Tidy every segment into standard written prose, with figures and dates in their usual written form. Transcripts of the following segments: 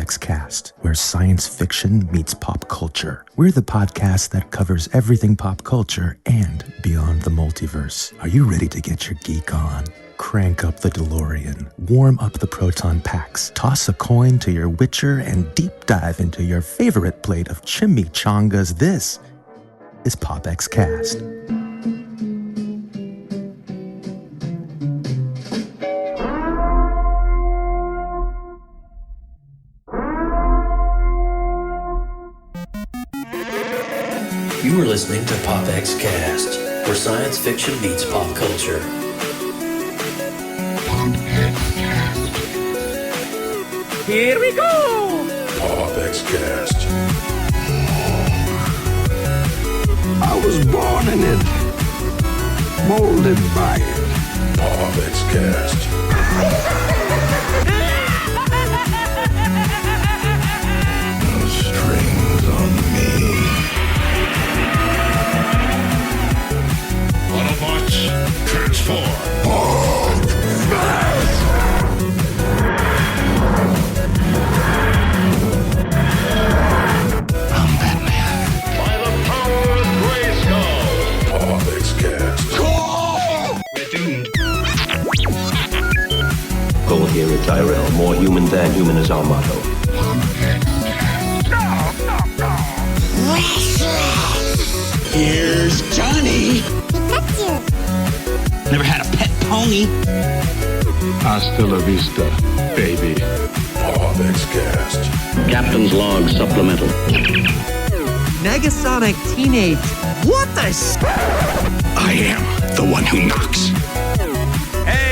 PopXcast, where science fiction meets pop culture. We're the podcast that covers everything pop culture and beyond the multiverse. Are you ready to get your geek on? Crank up the DeLorean, warm up the proton packs, toss a coin to your Witcher, and deep dive into your favorite plate of chimichangas. This is PopXcast. You are listening to PopXcast, where science fiction meets pop culture. Here we go! PopXcast. I was born in it, molded by it. PopXcast. No strings on me. Autobots, transform. I'm Batman. By the power of Grayskull. PopXcast. We're doomed. Goal here at Tyrell. More human than human is our motto. Here's Johnny. Never had a pet pony. Hasta la vista, baby. PopXcast. Captain's log supplemental. Negasonic Teenage. What the I am the one who knocks.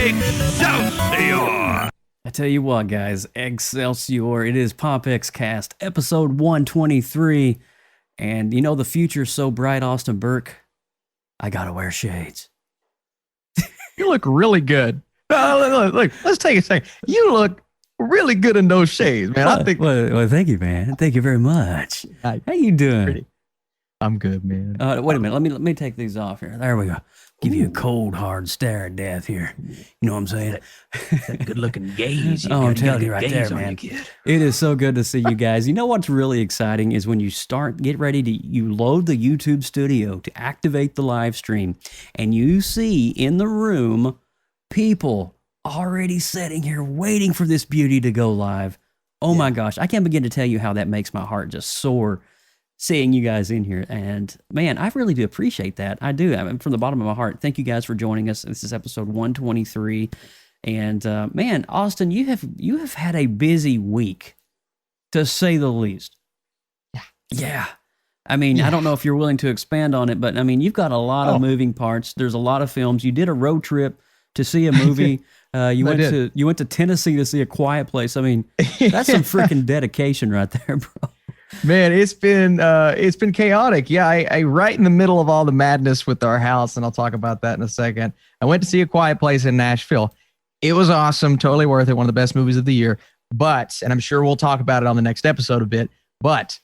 Excelsior! I tell you what, guys, Excelsior, it is PopXcast, episode 123, and you know the future's so bright, Austin Burke, I gotta wear shades. You look really good. Look, let's take a second. You look really good in those shades, man. I think Well, thank you, man. Thank you very much. Hi. How you doing? Pretty. I'm good, man. Wait a minute. Let me take these off here. There we go. Give you a cold, hard stare of death here. You know what I'm saying? That good-looking gaze. Oh, I'm telling you right there, man. It is so good to see you guys. You know what's really exciting is when you get ready to, you load the YouTube studio to activate the live stream, and you see in the room people already sitting here waiting for this beauty to go live. Oh my gosh. I can't begin to tell you how that makes my heart just soar seeing you guys in here. And man, I really do appreciate that. I do. I mean, from the bottom of my heart, thank you guys for joining us. This is episode 123. And man, Austin, you have had a busy week, to say the least. Yeah. I mean, I don't know if you're willing to expand on it, but I mean, you've got a lot of moving parts. There's a lot of films. You did a road trip to see a movie. You went to Tennessee to see A Quiet Place. I mean, that's some freaking dedication right there, bro. Man, it's been chaotic. Yeah, I right in the middle of all the madness with our house, and I'll talk about that in a second. I went to see A Quiet Place in Nashville. It was awesome, totally worth it. One of the best movies of the year. But, and I'm sure we'll talk about it on the next episode a bit. But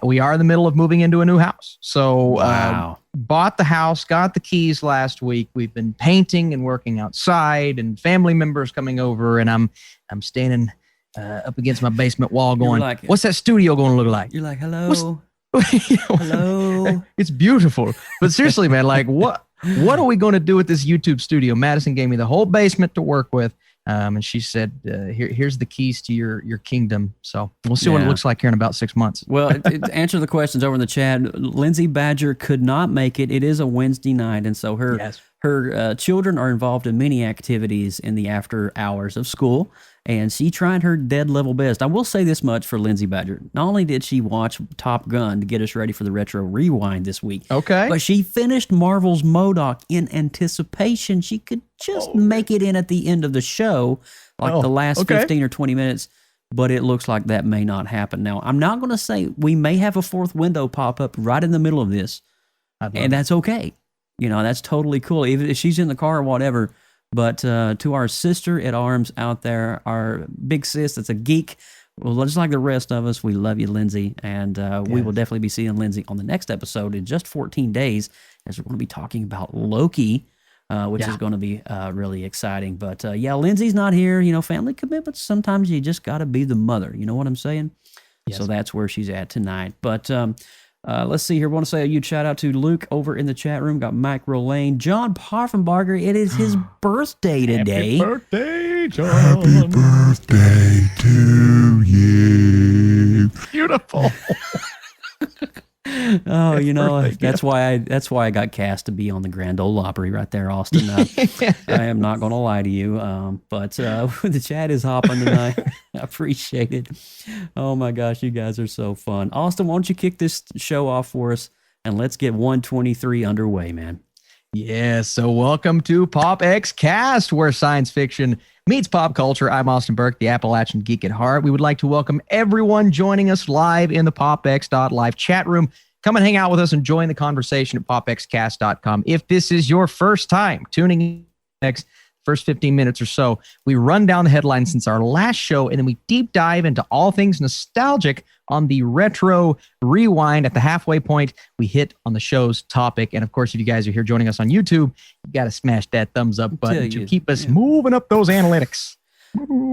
we are in the middle of moving into a new house. So bought the house, got the keys last week. We've been painting and working outside, and family members coming over, and I'm standing up against my basement wall going, like, what's that studio going to look like? You're like, hello. Hello. It's beautiful. But seriously, man, like what are we going to do with this YouTube studio? Madison gave me the whole basement to work with. And she said, here's the keys to your kingdom. So we'll see what it looks like here in about 6 months. Well, to answer the questions over in the chat, Lindsay Badger could not make it. It is a Wednesday night. And so her children are involved in many activities in the after hours of school. And she tried her dead level best. I will say this much for Lindsay Badger. Not only did she watch Top Gun to get us ready for the Retro Rewind this week, but she finished Marvel's M.O.D.O.K in anticipation she could just make it in at the end of the show, like the last 15 or 20 minutes. But it looks like that may not happen. Now, I'm not going to say we may have a fourth window pop up right in the middle of this, and that's okay. You know, that's totally cool. Even if she's in the car or whatever. But to our sister at arms out there, our big sis that's a geek, well, just like the rest of us, we love you, Lindsay. And we will definitely be seeing Lindsay on the next episode in just 14 days, as we're going to be talking about Loki. which is going to be really exciting. But yeah, Lindsay's not here. You know, family commitments. Sometimes you just got to be the mother. You know what I'm saying? Yes. So that's where she's at tonight. But let's see here. I want to say a huge shout out to Luke over in the chat room. Got Mike Rolane, John Parfenbarger. It is his birthday today. Happy birthday, John. Happy birthday to you. Beautiful. Oh, you know, that's why I got cast to be on the Grand Ole Opry right there, Austin. I am not going to lie to you, but the chat is hopping tonight. I appreciate it. Oh my gosh, you guys are so fun. Austin, why don't you kick this show off for us and let's get 123 underway, man. Yeah, so welcome to PopXcast, where science fiction meets pop culture. I'm Austin Burke, the Appalachian geek at heart. We would like to welcome everyone joining us live in the PopX.live chat room. Come and hang out with us and join the conversation at PopXcast.com. If this is your first time tuning in, next first 15 minutes or so, we run down the headlines since our last show, and then we deep dive into all things nostalgic on the retro rewind. At the halfway point, we hit on the show's topic. And of course, if you guys are here joining us on YouTube, you got to smash that thumbs up button to keep us moving up those analytics.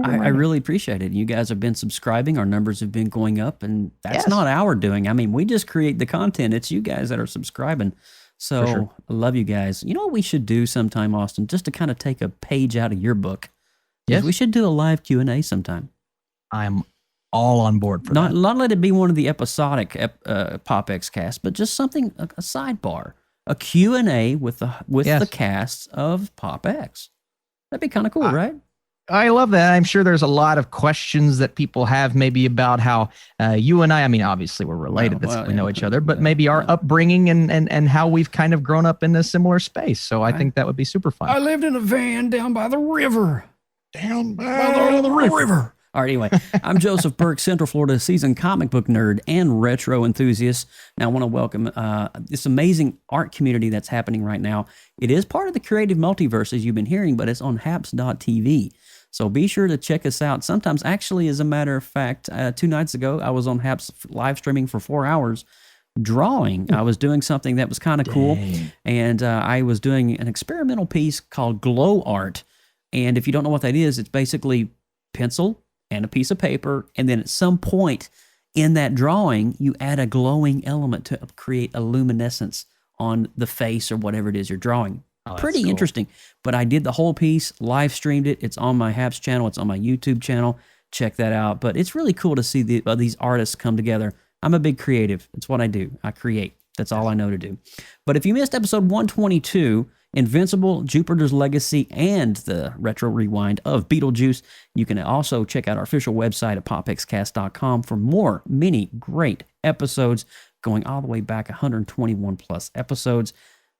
I really appreciate it. You guys have been subscribing. Our numbers have been going up, and that's not our doing. I mean, we just create the content. It's you guys that are subscribing. So I love you guys. You know what we should do sometime, Austin, just to kind of take a page out of your book? Yes. We should do a live Q&A sometime. I'm all on board for that. Not let it be one of the episodic PopXcast, but just something, a sidebar, a Q&A with the casts of PopX. That'd be kind of cool, right? I love that. I'm sure there's a lot of questions that people have maybe about how you and I mean, obviously we're related, we know each other, but maybe our upbringing and how we've kind of grown up in a similar space. So I think that would be super fun. I lived in a van down by the river. Down by the river. All right, anyway, I'm Joseph Burke, Central Florida seasoned comic book nerd and retro enthusiast. Now, I want to welcome this amazing art community that's happening right now. It is part of the creative multiverse, as you've been hearing, but it's on haps.tv. So be sure to check us out. Sometimes, actually, as a matter of fact, 2 nights ago, I was on Haps live streaming for 4 hours drawing. I was doing something that was kind of cool, and I was doing an experimental piece called Glow Art. And if you don't know what that is, it's basically pencil and a piece of paper, and then at some point in that drawing, you add a glowing element to create a luminescence on the face or whatever it is you're drawing. Pretty interesting. But I did the whole piece, live streamed it. It's on my Haps channel. It's on my YouTube channel. Check that out. But it's really cool to see these artists come together. I'm a big creative. It's what I do. I create. That's all I know to do. But if you missed episode 122, Invincible, Jupiter's Legacy, and the retro rewind of Beetlejuice, you can also check out our official website at popxcast.com for many great episodes going all the way back 121 plus episodes.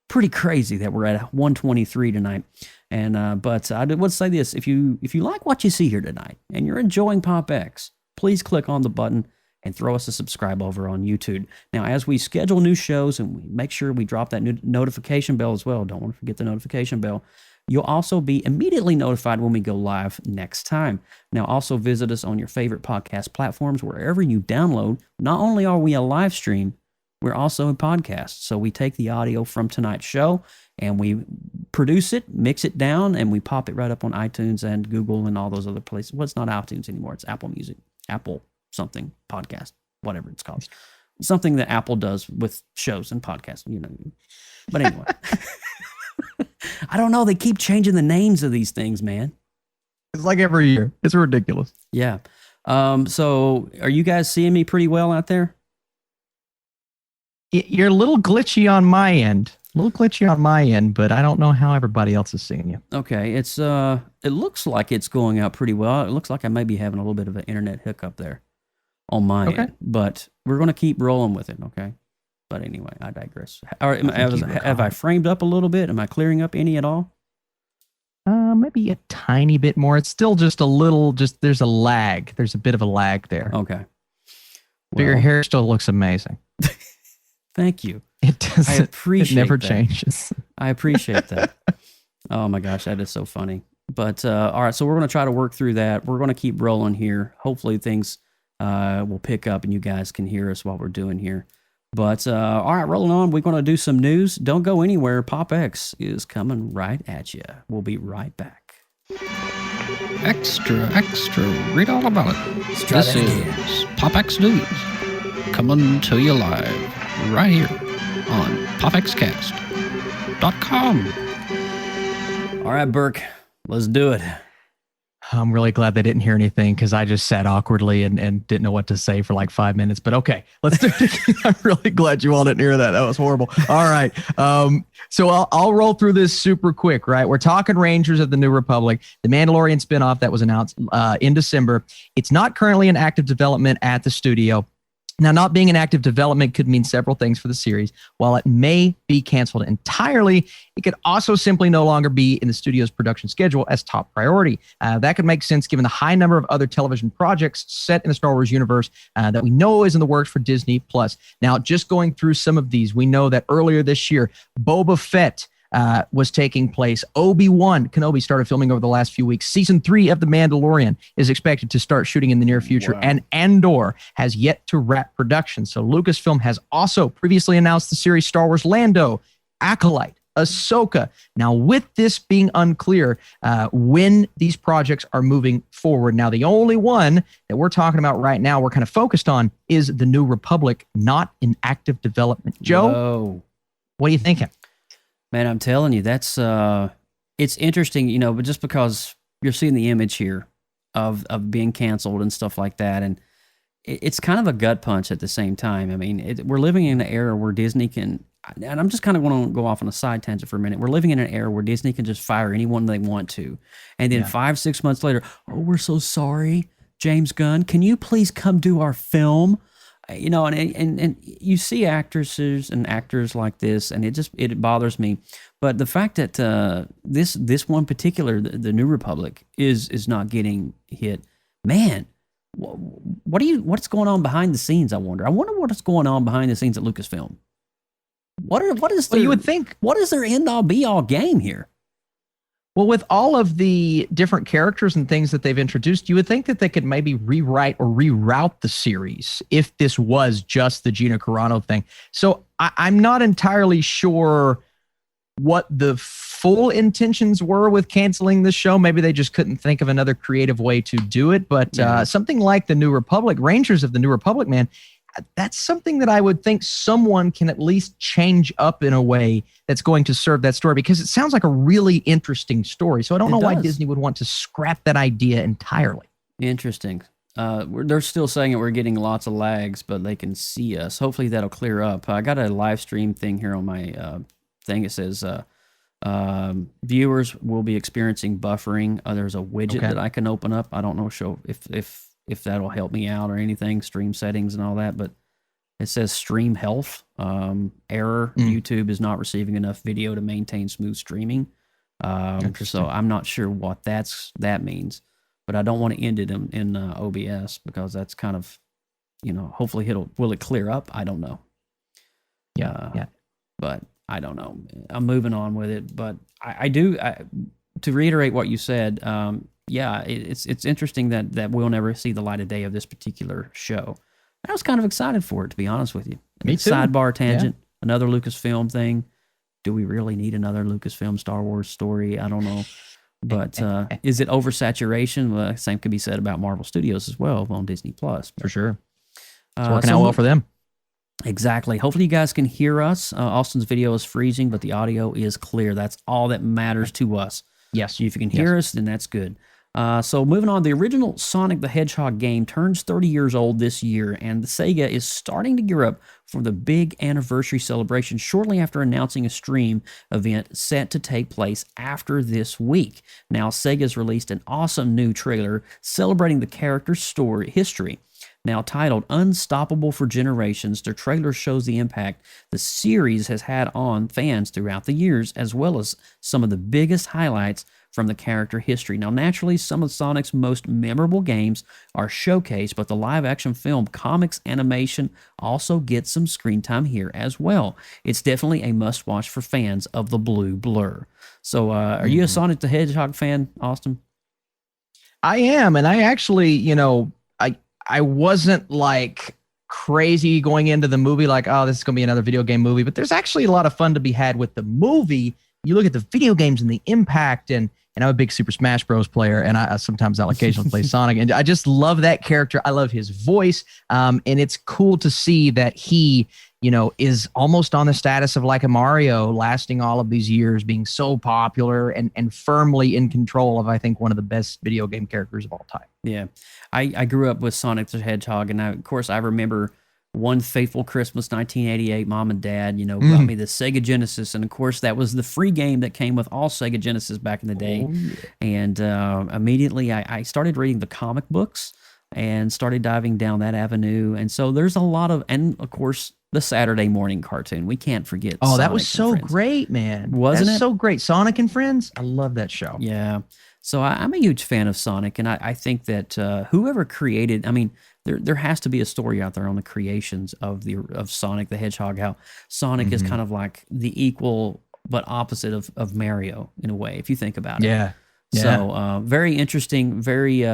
Pretty crazy that we're at 123 tonight. And but I would say this: if you like what you see here tonight and you're enjoying PopX, please click on the button and throw us a subscribe over on YouTube. Now, as we schedule new shows and we make sure we drop that new notification bell as well, don't want to forget the notification bell, you'll also be immediately notified when we go live next time. Now, also visit us on your favorite podcast platforms, wherever you download. Not only are we a live stream, we're also a podcast. So we take the audio from tonight's show and we produce it, mix it down, and we pop it right up on iTunes and Google and all those other places. Well, it's not iTunes anymore. It's Apple Music, Apple something, podcast, whatever it's called. Something that Apple does with shows and podcasts, you know. But anyway, I don't know. They keep changing the names of these things, man. It's like every year. It's ridiculous. Yeah. So are you guys seeing me pretty well out there? You're a little glitchy on my end. But I don't know how everybody else is seeing you. Okay, it's it looks like it's going out pretty well. It looks like I may be having a little bit of an internet hiccup there on my end, but we're going to keep rolling with it, okay? But anyway, I digress. Have I framed up a little bit? Am I clearing up any at all? Maybe a tiny bit more. It's still just a little, there's a lag. There's a bit of a lag there. Okay. But your hair still looks amazing. Thank you. It doesn't. I appreciate it never that. changes. I appreciate that. Oh my gosh, that is so funny. But all right, so we're going to try to work through that. We're going to keep rolling here. Hopefully things will pick up and you guys can hear us while we're doing here. But all right, rolling on. We're going to do some news. Don't go anywhere. PopX is coming right at you. We'll be right back. Extra, read all about it. This is PopX News, coming to you live right here on PopXcast.com. All right, Burke, let's do it. I'm really glad they didn't hear anything because I just sat awkwardly and didn't know what to say for like 5 minutes. But okay, let's do it again. I'm really glad you all didn't hear that. That was horrible. All right. So I'll roll through this super quick, right? We're talking Rangers of the New Republic, the Mandalorian spinoff that was announced in December. It's not currently in active development at the studio. Now, not being in active development could mean several things for the series. While it may be canceled entirely, it could also simply no longer be in the studio's production schedule as top priority. That could make sense given the high number of other television projects set in the Star Wars universe that we know is in the works for Disney Plus. Now, just going through some of these, we know that earlier this year, Boba Fett was taking place. Obi-Wan Kenobi started filming over the last few weeks. Season 3 of The Mandalorian is expected to start shooting in the near future. Wow. And Andor has yet to wrap production. So Lucasfilm has also previously announced the series Star Wars Lando, Acolyte, Ahsoka. Now, with this being unclear when these projects are moving forward. Now, the only one that we're talking about right now, we're kind of focused on, is The New Republic, not in active development. Joe, Whoa. What are you thinking? Man, I'm telling you, that's it's interesting, but just because you're seeing the image here of being canceled and stuff like that, and it's kind of a gut punch at the same time. I mean, we're living in an era where Disney can, and I'm just kind of going to go off on a side tangent for a minute. We're living in an era where Disney can just fire anyone they want to, and then 5-6 months later, oh, we're so sorry, James Gunn, can you please come do our film? And you see actresses and actors like this, and it bothers me. But the fact that this one particular, the New Republic, is not getting hit, man. What's going on behind the scenes? I wonder what's going on behind the scenes at Lucasfilm. You would think, what is their end all be all game here? Well, with all of the different characters and things that they've introduced, you would think that they could maybe rewrite or reroute the series if this was just the Gina Carano thing. So I'm not entirely sure what the full intentions were with canceling the show. Maybe they just couldn't think of another creative way to do it. But something like the New Republic, Rangers of the New Republic, man, that's something that I would think someone can at least change up in a way that's going to serve that story, because it sounds like a really interesting story. So I don't know why Disney would want to scrap that idea entirely. Interesting. They're still saying that we're getting lots of lags, but they can see us. Hopefully that'll clear up. I got a live stream thing here on my thing. It says viewers will be experiencing buffering. There's a widget that I can open up. I don't know if that'll help me out or anything, stream settings and all that, but it says stream health, error. YouTube is not receiving enough video to maintain smooth streaming. So I'm not sure what that means, but I don't want to end it in OBS, because that's kind of, hopefully will it clear up? I don't know. But I don't know. I'm moving on with it, but I do, to reiterate what you said, it's interesting that we'll never see the light of day of this particular show. I was kind of excited for it, to be honest with you. Me too. Sidebar tangent, another Lucasfilm thing. Do we really need another Lucasfilm Star Wars story? I don't know. But is it oversaturation? Well, same could be said about Marvel Studios as well on Disney Plus. For sure. It's working out well for them. Exactly. Hopefully you guys can hear us. Austin's video is freezing, but the audio is clear. That's all that matters to us. Yes. If you can hear us, then that's good. So moving on, the original Sonic the Hedgehog game turns 30 years old this year, and the Sega is starting to gear up for the big anniversary celebration shortly after announcing a stream event set to take place after this week. Now, Sega's released an awesome new trailer celebrating the character's story history. Now titled Unstoppable for Generations, the trailer shows the impact the series has had on fans throughout the years, as well as some of the biggest highlights from the character history. Now, naturally, some of Sonic's most memorable games are showcased, but the live-action film, comics, animation also gets some screen time here as well. It's definitely a must-watch for fans of the Blue Blur. So, are you a Sonic the Hedgehog fan, Austin? I am, and I actually, I wasn't like crazy going into the movie, like, oh, this is going to be another video game movie. But there's actually a lot of fun to be had with the movie. You look at the video games and the impact, and I'm a big Super Smash Bros. Player, and I'll occasionally play Sonic, and I just love that character. I love his voice, and it's cool to see that he, is almost on the status of like a Mario, lasting all of these years, being so popular and firmly in control of, I think, one of the best video game characters of all time. Yeah, I grew up with Sonic the Hedgehog, and of course I remember one fateful Christmas, 1988, Mom and Dad, got me the Sega Genesis, and of course that was the free game that came with all Sega Genesis back in the day. Oh, yeah. And immediately I started reading the comic books and started diving down that avenue. And so there's a lot of, and of course the Saturday morning cartoon. We can't forget. Oh, Sonic that was so great, man! Wasn't it? So great, Sonic and Friends. I love that show. Yeah. So I'm a huge fan of Sonic, and I think that whoever created, there has to be a story out there on the creations of Sonic the Hedgehog, how Sonic is kind of like the equal but opposite of Mario in a way, if you think about it. Yeah. So very interesting, very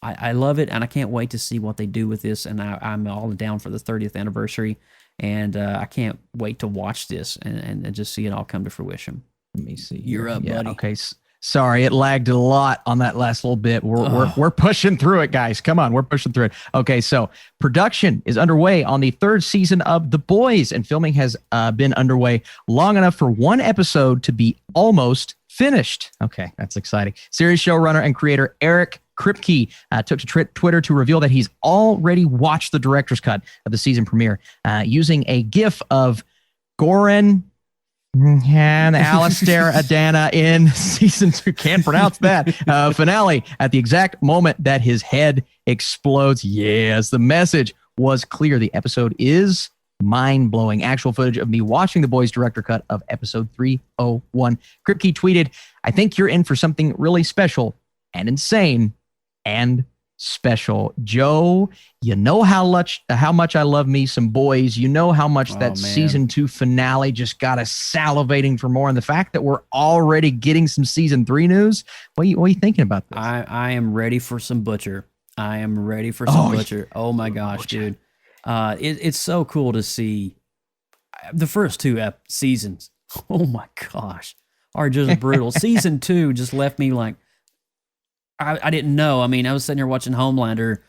I love it, and I can't wait to see what they do with this, and I'm all down for the 30th anniversary, and I can't wait to watch this and just see it all come to fruition. Let me see. You're up, buddy. Okay. Sorry, it lagged a lot on that last little bit. We're pushing through it, guys. Come on, we're pushing through it. Okay, so production is underway on the 3rd season of The Boys, and filming has been underway long enough for one episode to be almost finished. Okay, that's exciting. Series showrunner and creator Eric Kripke took to Twitter to reveal that he's already watched the director's cut of the season premiere using a GIF of Goran and Alistair Adana in season 2, can't pronounce that, finale at the exact moment that his head explodes. Yes, the message was clear. The episode is mind-blowing. Actual footage of me watching The Boys director cut of episode 301. Kripke tweeted, "I think you're in for something really special and insane and special. Joe, you know how much I love me some Boys. You know how much that season 2 finale just got us salivating for more. And the fact that we're already getting some season 3 news, what are you thinking about this?" I am ready for some Butcher. I am ready for some Butcher. Oh my gosh, dude. It's so cool to see the first 2 seasons. Oh my gosh, are just brutal. Season 2 just left me like, I didn't know. I was sitting here watching Homelander,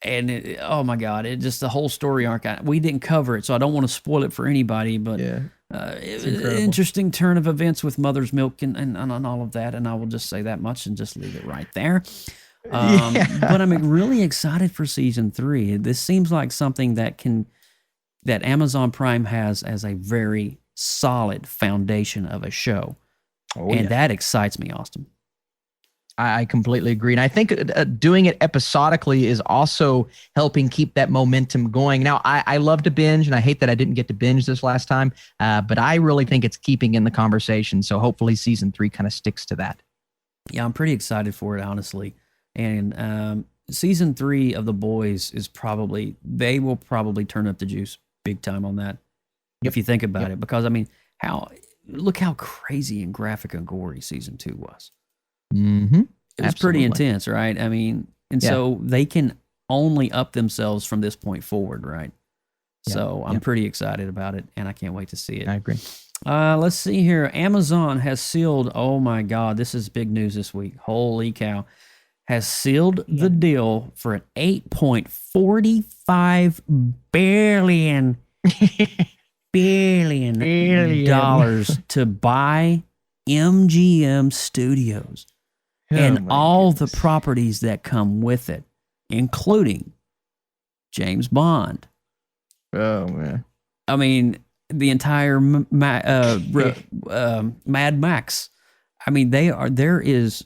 and oh my God, it just the whole story arc. We didn't cover it, so I don't want to spoil it for anybody. But it was an interesting turn of events with Mother's Milk and all of that. And I will just say that much and just leave it right there. But I'm really excited for season 3. This seems like something that Amazon Prime has as a very solid foundation of a show, and that excites me, Austin. I completely agree. And I think doing it episodically is also helping keep that momentum going. Now, I love to binge, and I hate that I didn't get to binge this last time, but I really think it's keeping in the conversation. So hopefully season 3 kind of sticks to that. Yeah, I'm pretty excited for it, honestly. And season 3 of The Boys they will probably turn up the juice big time on that. If you think about it, because look how crazy and graphic and gory season 2 was. Mm-hmm. It was pretty intense, right? So they can only up themselves from this point forward, right? So I'm pretty excited about it, and I can't wait to see it. I agree. Let's see here. Amazon has sealed, oh my God, this is big news this week. Holy cow. Has sealed the deal for an $8.45 billion dollars to buy MGM Studios and all the properties that come with it, including James Bond. Oh man! The entire Mad Max. There is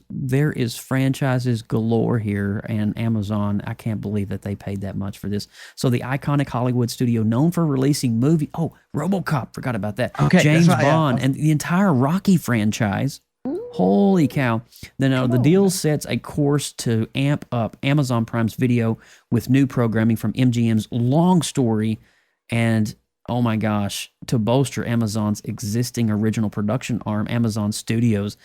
franchises galore here, and Amazon, I can't believe that they paid that much for this. So the iconic Hollywood studio known for releasing RoboCop, forgot about that. Okay, James Bond, and the entire Rocky franchise. Holy cow. The deal sets a course to amp up Amazon Prime's video with new programming from MGM's Long Story and, oh my gosh, to bolster Amazon's existing original production arm, Amazon Studios.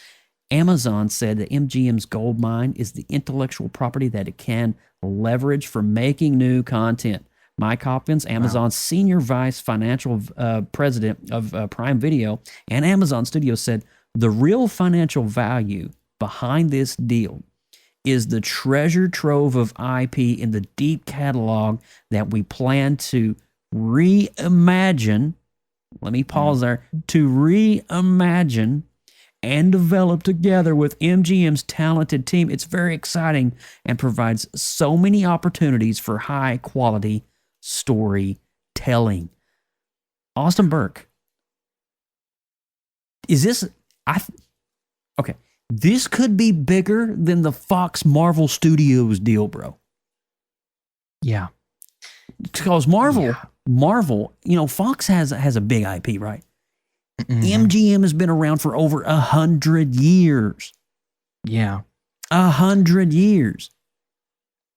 Amazon said that MGM's gold mine is the intellectual property that it can leverage for making new content. Mike Hopkins, Amazon's senior vice financial president of Prime Video and Amazon Studios, said the real financial value behind this deal is the treasure trove of IP in the deep catalog that we plan to reimagine. Let me pause there. To reimagine and develop together with MGM's talented team. It's very exciting and provides so many opportunities for high quality storytelling. Austin Burke, is this... Okay, this could be bigger than the Fox Marvel Studios deal, bro. Yeah. Because Marvel, Fox has a big IP, right? Mm-hmm. MGM has been around for over 100 years. Yeah. 100 years.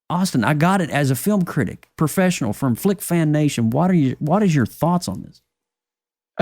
Austin, I got it as a film critic, professional from Flick Fan Nation. What is your thoughts on this?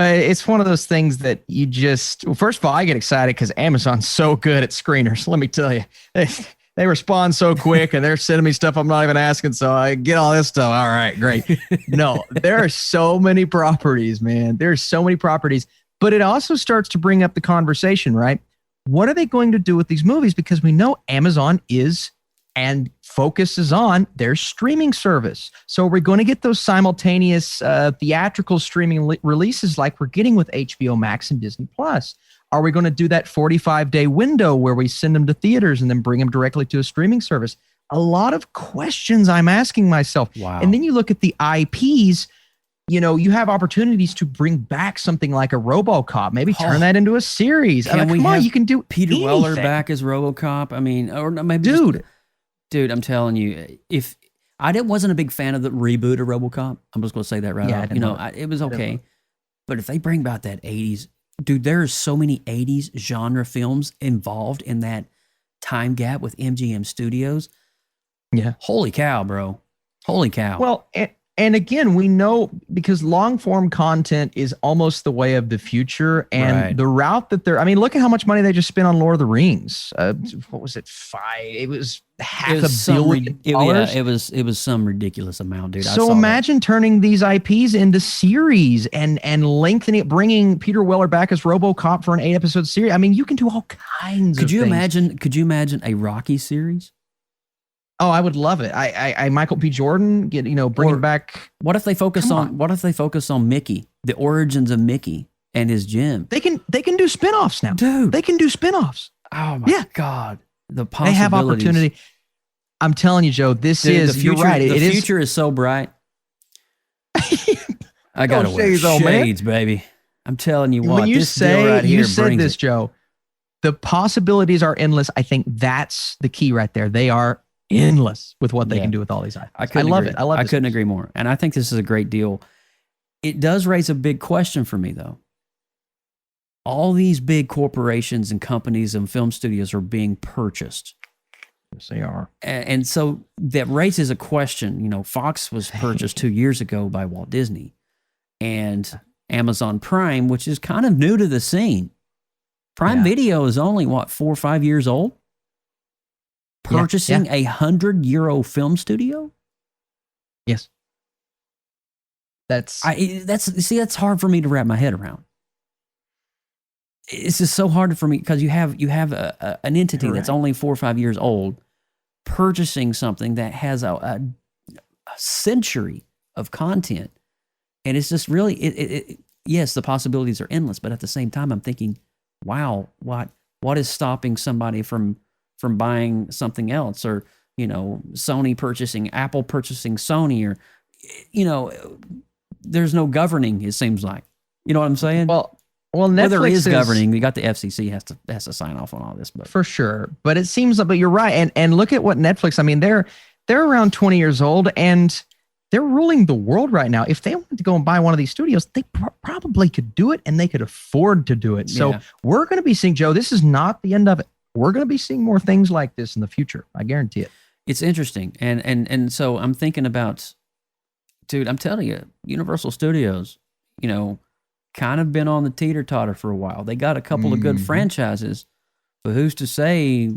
It's one of those things that you just, well, first of all, I get excited because Amazon's so good at screeners. Let me tell you, they respond so quick and they're sending me stuff I'm not even asking. So I get all this stuff. All right, great. No, there are so many properties, man. There's so many properties, but it also starts to bring up the conversation, right? What are they going to do with these movies? Because we know Amazon is and focuses on their streaming service. So we're going to get those simultaneous theatrical streaming releases like we're getting with HBO Max and Disney Plus. Are we going to do that 45-day window where we send them to theaters and then bring them directly to a streaming service? A lot of questions I'm asking myself. Wow. And then you look at the IPs, you have opportunities to bring back something like a RoboCop, maybe turn that into a series. Come on, you can do Peter anything. Weller back as RoboCop. I mean, or maybe Dude, I'm telling you, if I wasn't a big fan of the reboot of RoboCop, I'm just going to say that right off. It was okay. But if they bring about that 80s, dude, there are so many 80s genre films involved in that time gap with MGM Studios. Yeah. Holy cow, bro. Holy cow. Well, and again, we know because long form content is almost the way of the future, and the route that look at how much money they just spent on Lord of the Rings. What was it? It was $500 million. It was some ridiculous amount, dude. So imagine turning these IPs into series and lengthening it, bringing Peter Weller back as RoboCop for an 8-episode series. I mean, you can do all kinds of things. Could you imagine a Rocky series? Oh, I would love it. I Michael B. Jordan bringing back. What if they focus on Mickey, the origins of Mickey and his gym? They can do spinoffs now, dude. They can do spinoffs. Oh my God, the possibilities. They have opportunity. I'm telling you, Joe. The future, you're right. The future is so bright. I gotta wear shades, baby. I'm telling you what. When you said this, Joe, the possibilities are endless. I think that's the key right there. They are endless with what they can do with all these items. I love it. I couldn't agree more. And I think this is a great deal. It does raise a big question for me, though. All these big corporations and companies and film studios are being purchased. Yes, they are. And so that raises a question. Fox was purchased 2 years ago by Walt Disney, and Amazon Prime, which is kind of new to the scene. Prime Video is only, 4 or 5 years old? Purchasing a €100 film studio? Yes. That's hard for me to wrap my head around. It's just so hard for me because you have an entity that's only 4 or 5 years old purchasing something that has a century of content, and it's just really yes, the possibilities are endless, but at the same time I'm thinking, wow, what is stopping somebody from buying something else, or Sony purchasing Apple, purchasing Sony, or there's no governing, it seems like. You know what I'm saying? Well, Netflix there is governing. We got the FCC has to sign off on all this, but for sure. But it seems like, but you're right. And look at what Netflix. I mean, they're around 20 years old and they're ruling the world right now. If they wanted to go and buy one of these studios, they probably could do it, and they could afford to do it. So we're going to be seeing, Joe. This is not the end of it. We're going to be seeing more things like this in the future. I guarantee it. It's interesting. And so I'm thinking about, dude, I'm telling you, Universal Studios, kind of been on the teeter-totter for a while. They got a couple of good franchises, but who's to say?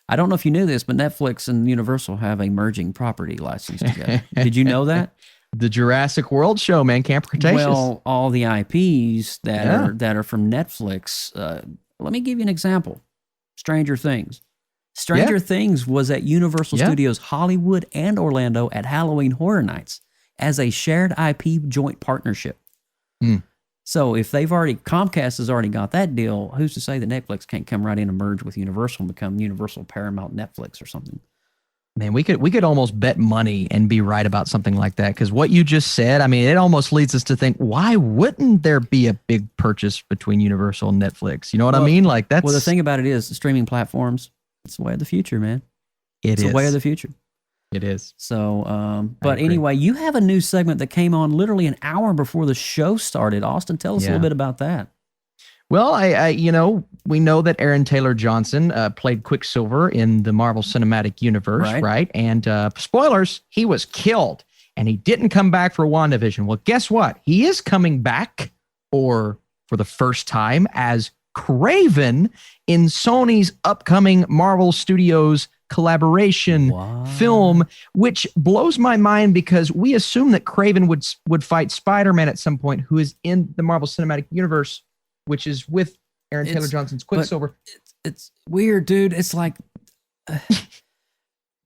I don't know if you knew this, but Netflix and Universal have a merging property license together. Did you know that? The Jurassic World show, man, Camp Cretaceous. Well, all the IPs that are from Netflix. Let me give you an example. Stranger Things. Stranger Things was at Universal Studios Hollywood and Orlando at Halloween Horror Nights as a shared IP joint partnership. So if Comcast has already got that deal, who's to say that Netflix can't come right in and merge with Universal and become Universal Paramount Netflix or something? Man, we could almost bet money and be right about something like that, because what you just said, I mean, it almost leads us to think, why wouldn't there be a big purchase between Universal and Netflix? You know what I mean? Like that's. Well, the thing about it is, the streaming platforms, it's the way of the future, man. It's the way of the future. It is. So, but anyway, you have a new segment that came on literally an hour before the show started. Austin, tell us a little bit about that. Well, we know that Aaron Taylor Johnson played Quicksilver in the Marvel Cinematic Universe, right? And spoilers, he was killed and he didn't come back for WandaVision. Well, guess what? He is coming back, or for the first time, as Kraven in Sony's upcoming Marvel Studios collaboration film, which blows my mind because we assume that Kraven would fight Spider-Man at some point, who is in the Marvel Cinematic Universe, which is with Aaron Taylor Johnson's Quicksilver. It's weird, dude. It's like,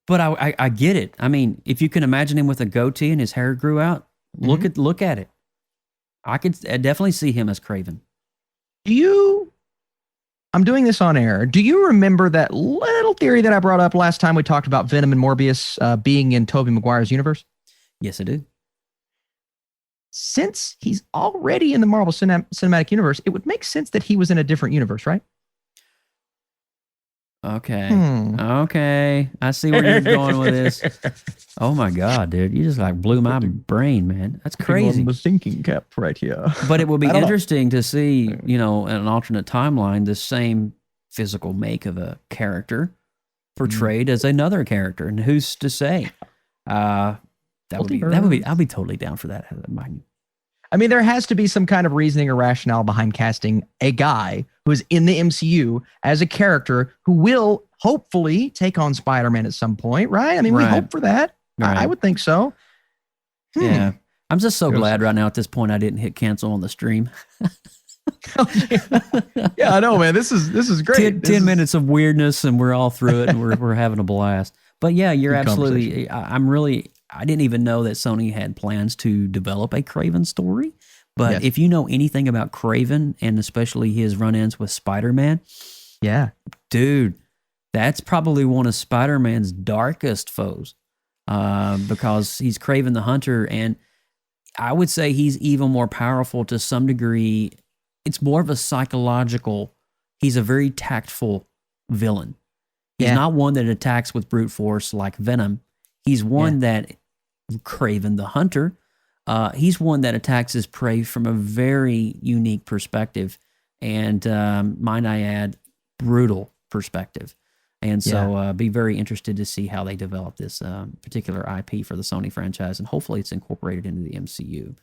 but I get it. I mean, if you can imagine him with a goatee and his hair grew out, look at it. I could definitely see him as Kraven. I'm doing this on air. Do you remember that little theory that I brought up last time we talked about Venom and Morbius being in Tobey Maguire's universe? Yes, I do. Since he's already in the Marvel Cinematic Universe, it would make sense that he was in a different universe, right? Okay. Okay. I see where you're going with this. Oh my God, dude. You just like blew my brain, man. That's crazy. On the thinking cap right here. But it will be interesting to see, in an alternate timeline, the same physical make of a character portrayed as another character. And who's to say? I'll be totally down for that. I mean, there has to be some kind of reasoning or rationale behind casting a guy who is in the MCU as a character who will hopefully take on Spider-Man at some point, right? I mean, we hope for that. Right. I would think so. Yeah. I'm just so glad right now at this point I didn't hit cancel on the stream. Yeah, I know, man. This is great. 10 minutes of weirdness and we're all through it and we're having a blast. But yeah, you're absolutely, I didn't even know that Sony had plans to develop a Kraven story. But if you know anything about Kraven and especially his run-ins with Spider-Man, dude, that's probably one of Spider-Man's darkest foes because he's Kraven the Hunter. And I would say he's even more powerful to some degree. It's more of a psychological, he's a very tactful villain. He's not one that attacks with brute force like Venom. He's one that, Kraven the Hunter, he's one that attacks his prey from a very unique perspective. And might I add, brutal perspective. And so be very interested to see how they develop this particular IP for the Sony franchise. And hopefully it's incorporated into the MCU.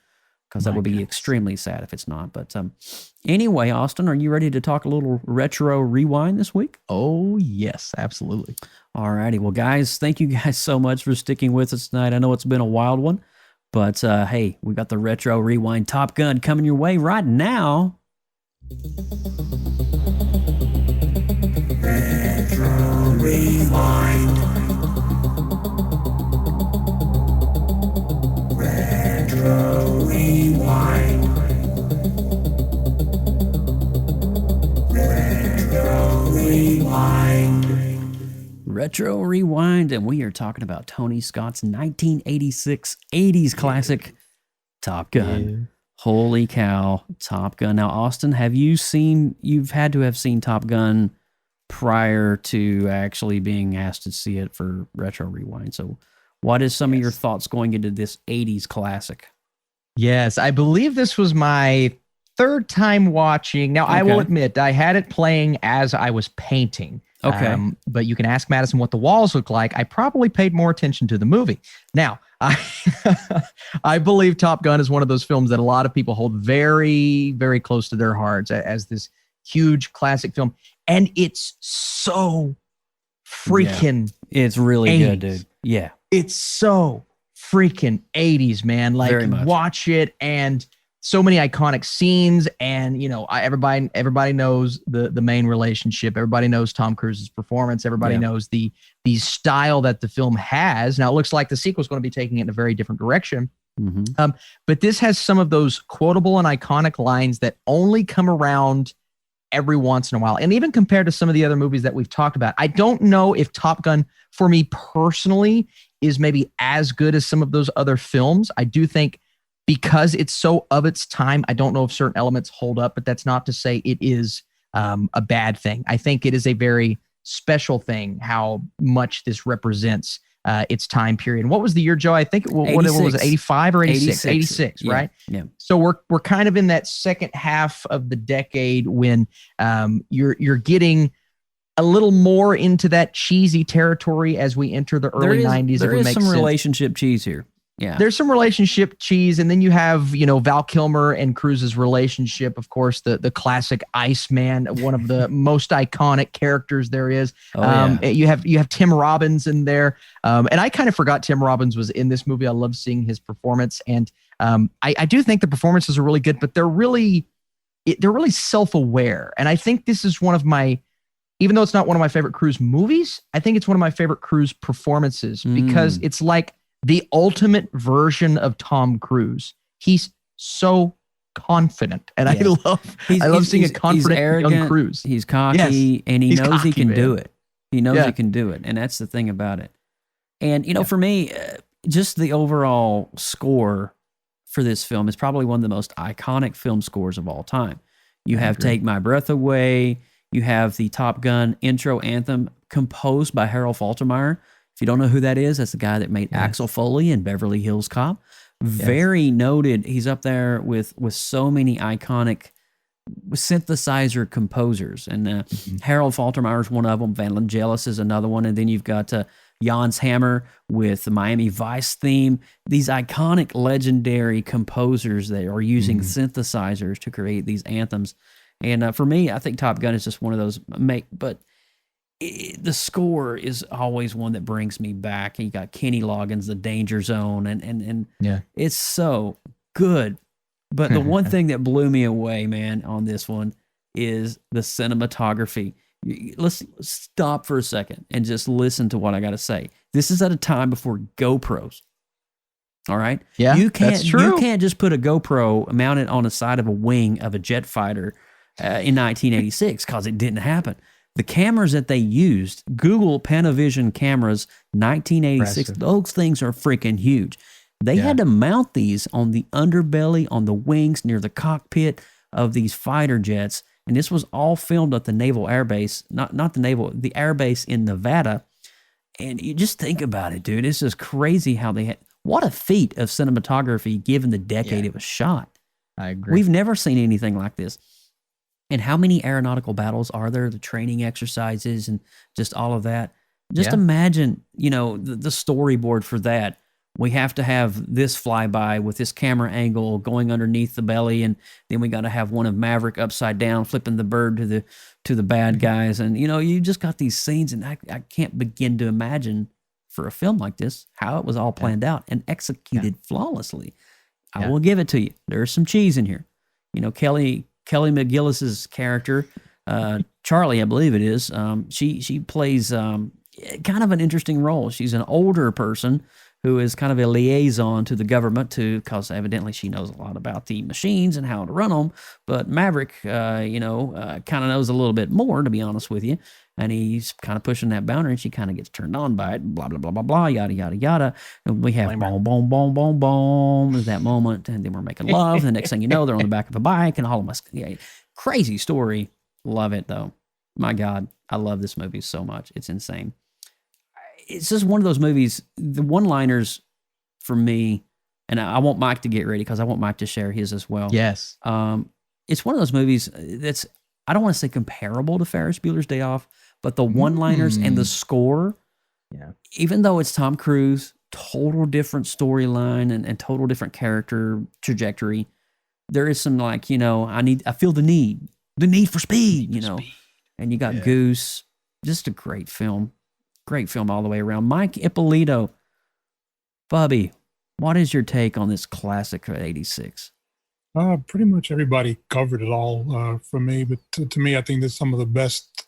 Because that would be extremely sad if it's not. But anyway, Austin, are you ready to talk a little retro rewind this week? Oh, yes, absolutely. All righty. Well, guys, thank you guys so much for sticking with us tonight. I know it's been a wild one, but hey, we got the retro rewind Top Gun coming your way right now. Retro rewind. Retro rewind. Retro rewind. Retro rewind, and we are talking about Tony Scott's 1986 80s classic Top Gun. Yeah. Holy cow, Top Gun. Now, Austin, you've had to have seen Top Gun prior to actually being asked to see it for Retro Rewind. So what is some of your thoughts going into this 80s classic? Yes, I believe this was my third time watching. Now, I will admit, I had it playing as I was painting. Okay. But you can ask Madison what the walls look like. I probably paid more attention to the movie. Now, I believe Top Gun is one of those films that a lot of people hold very, very close to their hearts as this huge classic film. And it's so freaking It's really 80s. good, dude. Yeah. It's so freaking 80s, man. Like, Very much. watch it, and so many iconic scenes, and everybody knows the main relationship. Everybody knows Tom Cruise's performance. Everybody knows the style that the film has. Now it looks like the sequel is going to be taking it in a very different direction. But this has some of those quotable and iconic lines that only come around every once in a while. And even compared to some of the other movies that we've talked about, I don't know if Top Gun, for me personally, is maybe as good as some of those other films. I do think, because it's so of its time, I don't know if certain elements hold up, but that's not to say it is a bad thing. I think it is a very special thing how much this represents its time period. And what was the year, Joe? I think what was it, 85 or 86? 86, right? Yeah. So we're kind of in that second half of the decade when you're getting a little more into that cheesy territory as we enter the early 90s. There is some relationship cheese here. Yeah. There's some relationship cheese, and then you have, Val Kilmer and Cruise's relationship, of course, the classic Iceman, one of the most iconic characters there is. You have Tim Robbins in there. And I kind of forgot Tim Robbins was in this movie. I love seeing his performance. And I do think the performances are really good, but they're really self-aware. And I think this is one of my, even though it's not one of my favorite Cruise movies, I think it's one of my favorite Cruise performances because it's like the ultimate version of Tom Cruise. He's so confident, and I love seeing a confident young Cruise. He's cocky, and he knows he can do it. He knows he can do it, and that's the thing about it. And for me, just the overall score for this film is probably one of the most iconic film scores of all time. You have "Take My Breath Away." You have the Top Gun intro anthem composed by Harold Faltermeyer. If you don't know who that is, that's the guy that made Axel Foley in Beverly Hills Cop. Very noted. He's up there with so many iconic synthesizer composers. And Harold Faltermeyer is one of them. Vangelis is another one. And then you've got Jans Hammer with the Miami Vice theme. These iconic, legendary composers that are using synthesizers to create these anthems. And for me, I think Top Gun is just one of those. But the score is always one that brings me back. You got Kenny Loggins, The Danger Zone, and it's so good. But the one thing that blew me away, man, on this one is the cinematography. Let's stop for a second and just listen to what I got to say. This is at a time before GoPros. All right? Yeah, that's true. You can't just put a GoPro mounted on the side of a wing of a jet fighter in 1986 because it didn't happen. The cameras that they used, Google Panavision cameras, 1986, those things are freaking huge. They had to mount these on the underbelly, on the wings, near the cockpit of these fighter jets. And this was all filmed at the Naval Air Base, the Air Base in Nevada. And you just think about it, dude. It's just crazy how they had, what a feat of cinematography given the decade it was shot. I agree. We've never seen anything like this. And how many aeronautical battles are there? The training exercises and just all of that. Just imagine, the storyboard for that. We have to have this flyby with this camera angle going underneath the belly, and then we got to have one of Maverick upside down flipping the bird to the bad guys. And you just got these scenes, and I can't begin to imagine for a film like this how it was all planned out and executed flawlessly. I will give it to you. There's some cheese in here. Kelly McGillis's character, Charlie, I believe it is. She plays kind of an interesting role. She's an older person who is kind of a liaison to the government, because evidently she knows a lot about the machines and how to run them. But Maverick, kind of knows a little bit more, to be honest with you. And he's kind of pushing that boundary, and she kind of gets turned on by it. Blah blah blah blah blah, yada yada yada. And we have boom boom boom boom boom at that moment, and then we're making love. And the next thing you know, they're on the back of a bike, and all of us. Crazy story. Love it though. My God, I love this movie so much. It's insane. It's just one of those movies. The one-liners for me, and I want Mike to get ready because I want Mike to share his as well. Yes. It's one of those movies that's, I don't want to say comparable to Ferris Bueller's Day Off, but the one-liners and the score, even though it's Tom Cruise, total different storyline and total different character trajectory, there is some I feel the need for speed, and you got Goose, just a great film. great film all the way around. Mike Ippolito, Bubby, what is your take on this classic of '86? Pretty much everybody covered it all for me, but to me, I think that's some of the best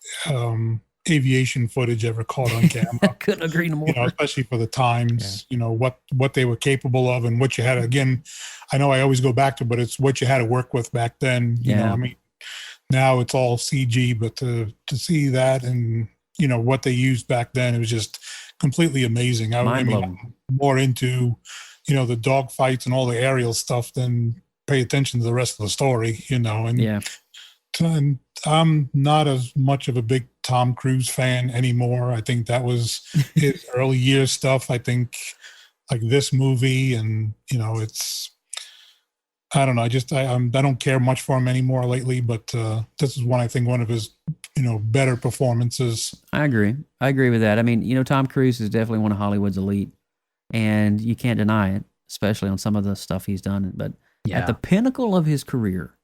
aviation footage ever caught on camera. I couldn't agree more. Especially for the times, what they were capable of and what you had. Again, I know I always go back to, but it's what you had to work with back then. You know, I mean, now it's all CG, but to see that and what they used back then, it was just completely amazing. I mean, I'm more into the dog fights and all the aerial stuff than pay attention to the rest of the story. And I'm not as much of a big Tom Cruise fan anymore. I think that was his early years stuff. I think like this movie, and it's, I don't know. I don't care much for him anymore lately. But this is one of his better performances. I agree with that. I mean, Tom Cruise is definitely one of Hollywood's elite, and you can't deny it, especially on some of the stuff he's done. But at the pinnacle of his career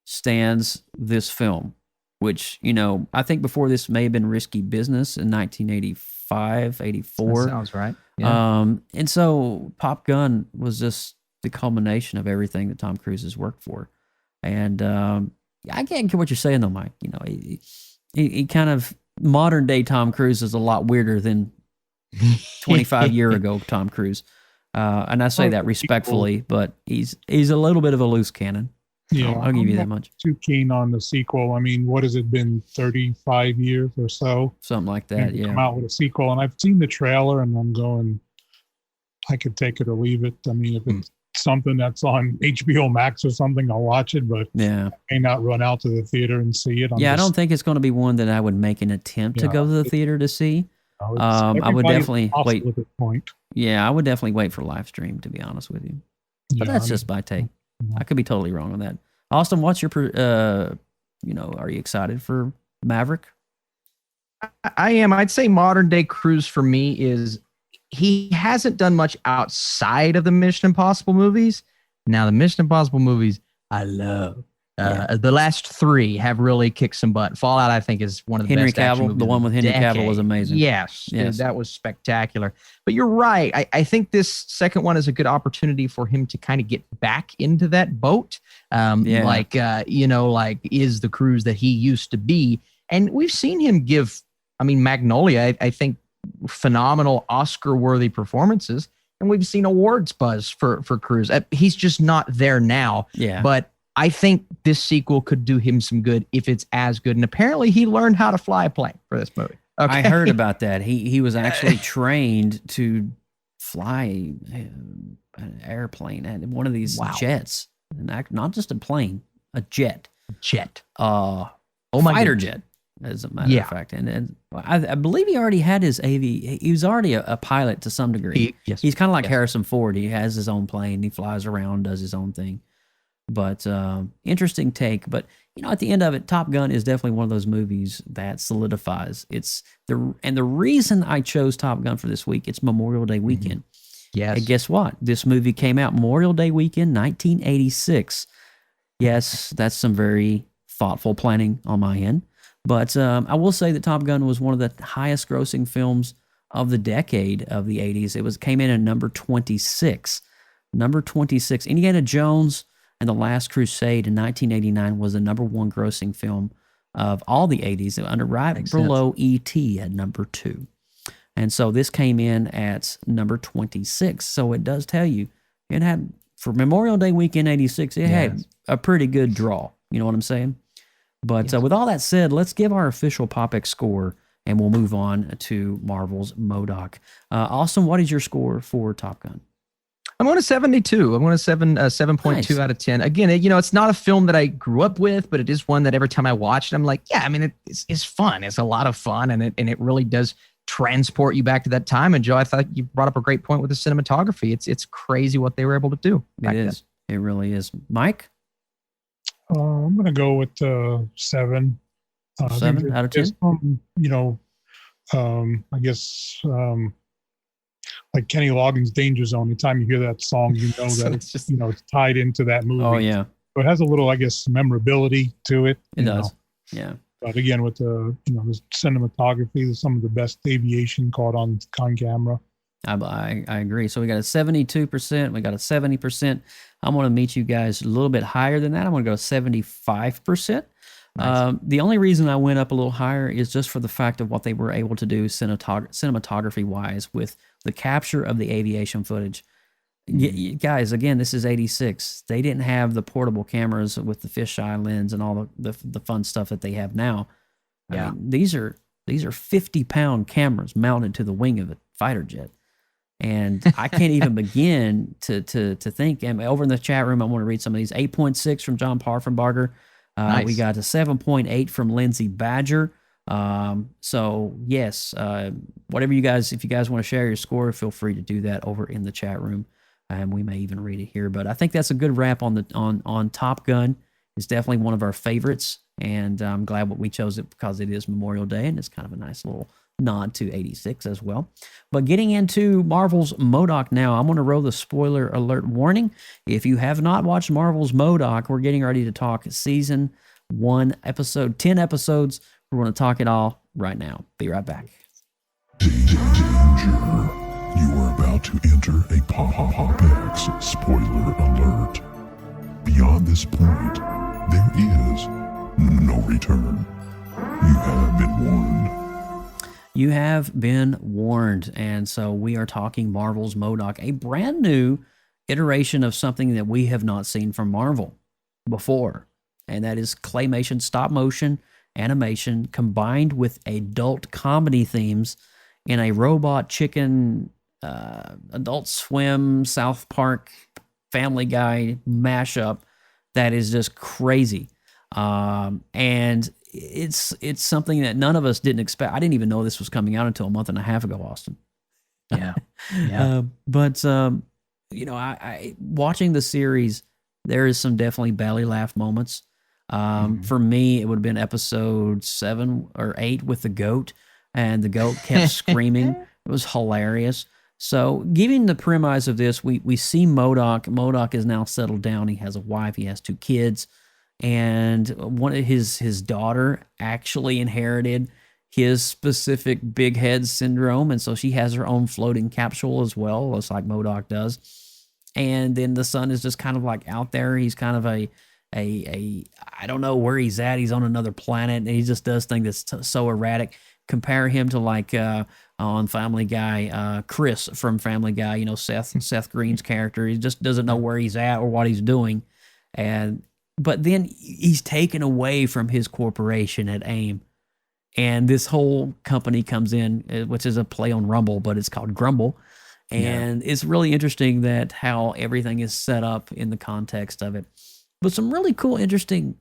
stands this film, which, I think before this may have been Risky Business in 1985, 84. That sounds right. Yeah. And so Top Gun was just the culmination of everything that Tom Cruise has worked for. And I can't get what you're saying though, Mike. He kind of, modern day Tom Cruise is a lot weirder than 25 year ago Tom Cruise. And I say that respectfully, but he's a little bit of a loose cannon. Yeah, I'll give you that much. Too keen on the sequel. I mean, what has it been, 35 years or so? Something like that, yeah. Come out with a sequel, and I've seen the trailer, and I'm going, I could take it or leave it. I mean, if it's something that's on HBO Max or something, I'll watch it, but I may not run out to the theater and see it. I don't think it's going to be one that I would make an attempt to go to the theater to see. I would definitely wait. At this point. Yeah, I would definitely wait for live stream, to be honest with you. But that's just my take. I could be totally wrong on that. Austin, what's your, are you excited for Maverick? I am. I'd say modern day Cruise for me is he hasn't done much outside of the Mission Impossible movies. Now, the Mission Impossible movies, I love. The last three have really kicked some butt. Fallout, I think, is one of the best action movies. The one with Henry Cavill was amazing. Yes. Dude, that was spectacular. But you're right. I think this second one is a good opportunity for him to kind of get back into that boat. Like, is the Cruise that he used to be. And we've seen him give, Magnolia, I think, phenomenal Oscar-worthy performances. And we've seen awards buzz for Cruise. He's just not there now. Yeah. But I think this sequel could do him some good if it's as good. And apparently he learned how to fly a plane for this movie. Okay. I heard about that. He was actually trained to fly an airplane at one of these jets. Not just a plane, a jet. Fighter jet, as a matter of fact. And I believe he already had his he was already a pilot to some degree. He's kind of like Harrison Ford. He has his own plane. He flies around, does his own thing. But interesting take. But at the end of it, Top Gun is definitely one of those movies that solidifies. And the reason I chose Top Gun for this week, it's Memorial Day weekend. Yes. And guess what? This movie came out Memorial Day weekend, 1986. Yes, that's some very thoughtful planning on my end. But I will say that Top Gun was one of the highest grossing films of the decade of the 80s. It came in at number 26. Number 26. Indiana Jones and The Last Crusade in 1989 was the number one grossing film of all the 80s, right below E.T. at number 2. And so this came in at number 26. So it does tell you, it had, for Memorial Day weekend 86, it had a pretty good draw. You know what I'm saying? But with all that said, let's give our official PopX score, and we'll move on to Marvel's M.O.D.O.K. Austin, what is your score for Top Gun? I'm going to 72. I'm going to 7.2 out of 10. Again, it's not a film that I grew up with, but it is one that every time I watch it, I'm like, it's fun. It's a lot of fun, and it really does transport you back to that time. And Joe, I thought you brought up a great point with the cinematography. It's crazy what they were able to do. It is. Then. It really is. Mike? I'm going to go with 7. 7 out of 10? I guess... like Kenny Loggins' Danger Zone, anytime you hear that song, you know that it's just, it's tied into that movie. Oh, yeah. So it has a little, I guess, memorability to it. It does. Yeah. But again, with the the cinematography, some of the best aviation caught on camera. I agree. So we got a 72%. We got a 70%. I'm going to meet you guys a little bit higher than that. I'm going to go 75%. Nice. The only reason I went up a little higher is just for the fact of what they were able to do cinematography-wise with the capture of the aviation footage. Guys, again, this is 86. They didn't have the portable cameras with the fisheye lens and all the fun stuff that they have now. Yeah. I mean, these are 50-pound cameras mounted to the wing of a fighter jet. And I can't even begin to think. And over in the chat room, I want to read some of these. 8.6 from John Parfenbarger. Nice. We got a 7.8 from Lindsay Badger. So yes, whatever if you guys want to share your score, feel free to do that over in the chat room. And we may even read it here. But I think that's a good wrap on Top Gun. It's definitely one of our favorites. And I'm glad we chose it because it is Memorial Day and it's kind of a nice little nod to 86 as well. But getting into Marvel's M.O.D.O.K. now, I'm going to roll the spoiler alert warning. If you have not watched Marvel's M.O.D.O.K, we're getting ready to talk season 1, episode 10 episodes. We're going to talk it all right now. Be right back. Danger. You are about to enter a PopX spoiler alert. Beyond this point, there is no return. You have been warned. You have been warned. And so we are talking Marvel's M.O.D.O.K, a brand new iteration of something that we have not seen from Marvel before. And that is claymation, stop motion animation combined with adult comedy themes in a Robot Chicken, Adult Swim, South Park, Family Guy mashup that is just crazy. And it's something that none of us didn't expect. I didn't even know this was coming out until a month and a half ago, Austin. Yeah. Yeah. But I watching the series, there is some definitely belly laugh moments. For me, it would have been episode 7 or 8 with the goat, and the goat kept screaming. It was hilarious. So, giving the premise of this, we see M.O.D.O.K. M.O.D.O.K. is now settled down. He has a wife. He has 2 kids. And one of his daughter actually inherited his specific big head syndrome. And so she has her own floating capsule as well, just like M.O.D.O.K. does. And then the son is just kind of like out there. He's kind of a I don't know where he's at. He's on another planet, and he just does things that's so erratic. Compare him to like on Family Guy, Chris from Family Guy. Seth Green's character. He just doesn't know where he's at or what he's doing, but then he's taken away from his corporation at AIM, and this whole company comes in, which is a play on Rumble, but it's called Grumble. And it's really interesting that how everything is set up in the context of it. But some really cool, interesting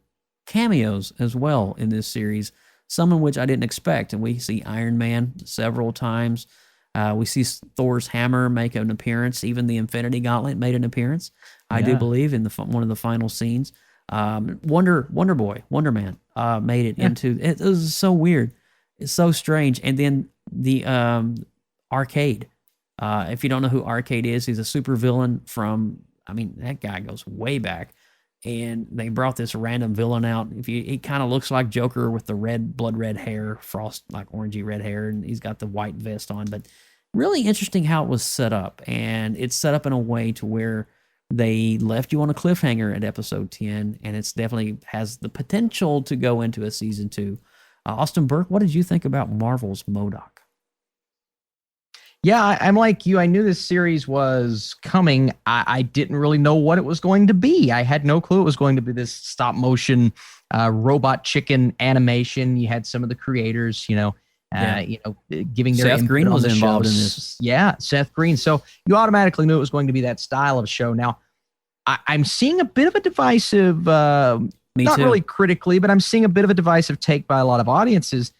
cameos as well in this series, some in which I didn't expect. And we see Iron Man several times. We see Thor's hammer make an appearance. Even the Infinity Gauntlet made an appearance, I do believe, in one of the final scenes. Wonder Man made it into it. It was so weird. It's so strange. And then the Arcade. If you don't know who Arcade is, he's a super villain from, that guy goes way back. And they brought this random villain out. He kind of looks like Joker with the blood red hair, like orangey red hair, and he's got the white vest on. But really interesting how it was set up. And it's set up in a way to where they left you on a cliffhanger at episode 10, and it's definitely has the potential to go into a season 2. Austin Burke, what did you think about Marvel's M.O.D.O.K? Yeah, I'm like you. I knew this series was coming. I didn't really know what it was going to be. I had no clue it was going to be this stop motion robot chicken animation. You had some of the creators, giving their Seth Green was involved in this. Yeah, Seth Green. So you automatically knew it was going to be that style of show. Now, I'm seeing a bit of a divisive, not really critically, but I'm seeing a bit of a divisive take by a lot of audiences.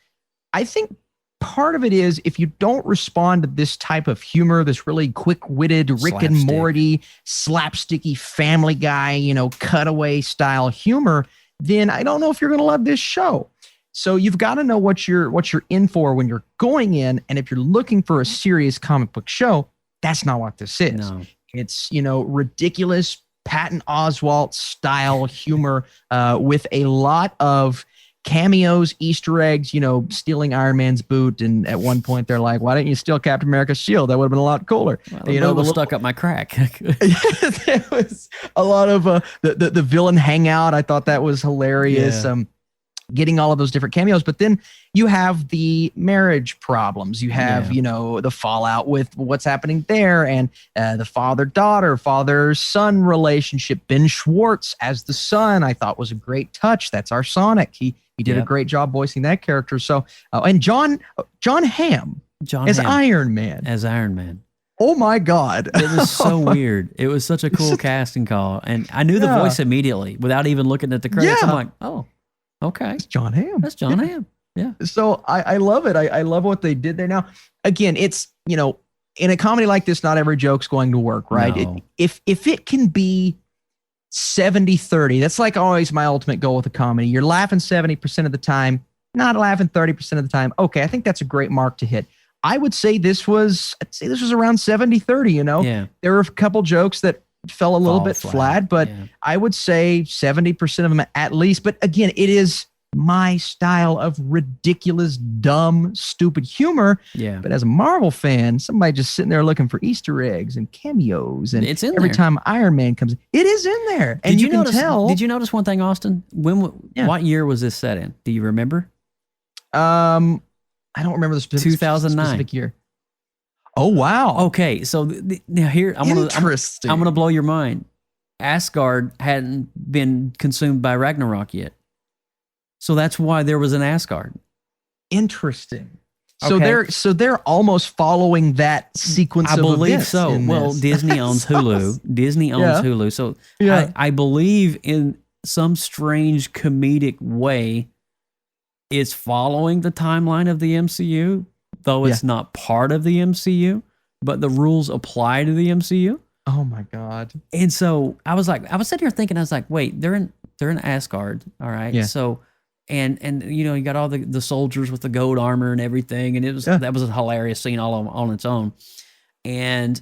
I think part of it is if you don't respond to this type of humor, this really quick-witted Rick and Morty, slapsticky Family Guy, cutaway style humor, then I don't know if you're going to love this show. So you've got to know what you're in for when you're going in, and if you're looking for a serious comic book show, that's not what this is. No. It's ridiculous Patton Oswalt style humor with a lot of cameos, Easter eggs, stealing Iron Man's boot. And at one point they're like, why didn't you steal Captain America's shield? That would have been a lot cooler. Well, the boot was stuck up my crack. There was a lot of the villain hangout. I thought that was hilarious. Yeah. Getting all of those different cameos, but then you have the marriage problems. You have, the fallout with what's happening there, and the father-daughter, father-son relationship. Ben Schwartz as the son, I thought was a great touch. That's our Sonic. He did a great job voicing that character. So, and John Hamm as Iron Man. As Iron Man. Oh my God. It was so weird. It was such a cool casting call. And I knew the voice immediately without even looking at the credits. I'm like, oh, okay. It's John Hamm. That's John Hamm. Yeah. So I love it. I love what they did there. Now, again, it's, in a comedy like this, not every joke's going to work, right? No. If it can be 70-30, that's like always my ultimate goal with a comedy. You're laughing 70% of the time, not laughing 30% of the time. Okay, I think that's a great mark to hit. I would say this was around 70-30, Yeah. There were a couple jokes that fell a little bit flat, but I would say 70% of them at least. But again, it is my style of ridiculous, dumb, stupid humor. Yeah. But as a Marvel fan, somebody just sitting there looking for Easter eggs and cameos, and it's in every there. time Iron Man comes, it is in there, and you can tell. Did you notice one thing, Austin? What year was this set in? Do you remember? I don't remember the 2009. specific year. Oh wow! Okay, so now here I'm gonna blow your mind. Asgard hadn't been consumed by Ragnarok yet, so that's why there was an Asgard. Interesting. So they're almost following that sequence. I of believe events so. in Well, this. Disney owns Hulu. Disney owns Hulu, so I believe in some strange comedic way, it's following the timeline of the MCU. Though it's not part of the MCU, but the rules apply to the MCU. Oh my God. And so I was sitting here thinking, I was like, wait, they're in Asgard. All right. Yeah. So, and you got all the soldiers with the gold armor and everything. And that was a hilarious scene all on its own. And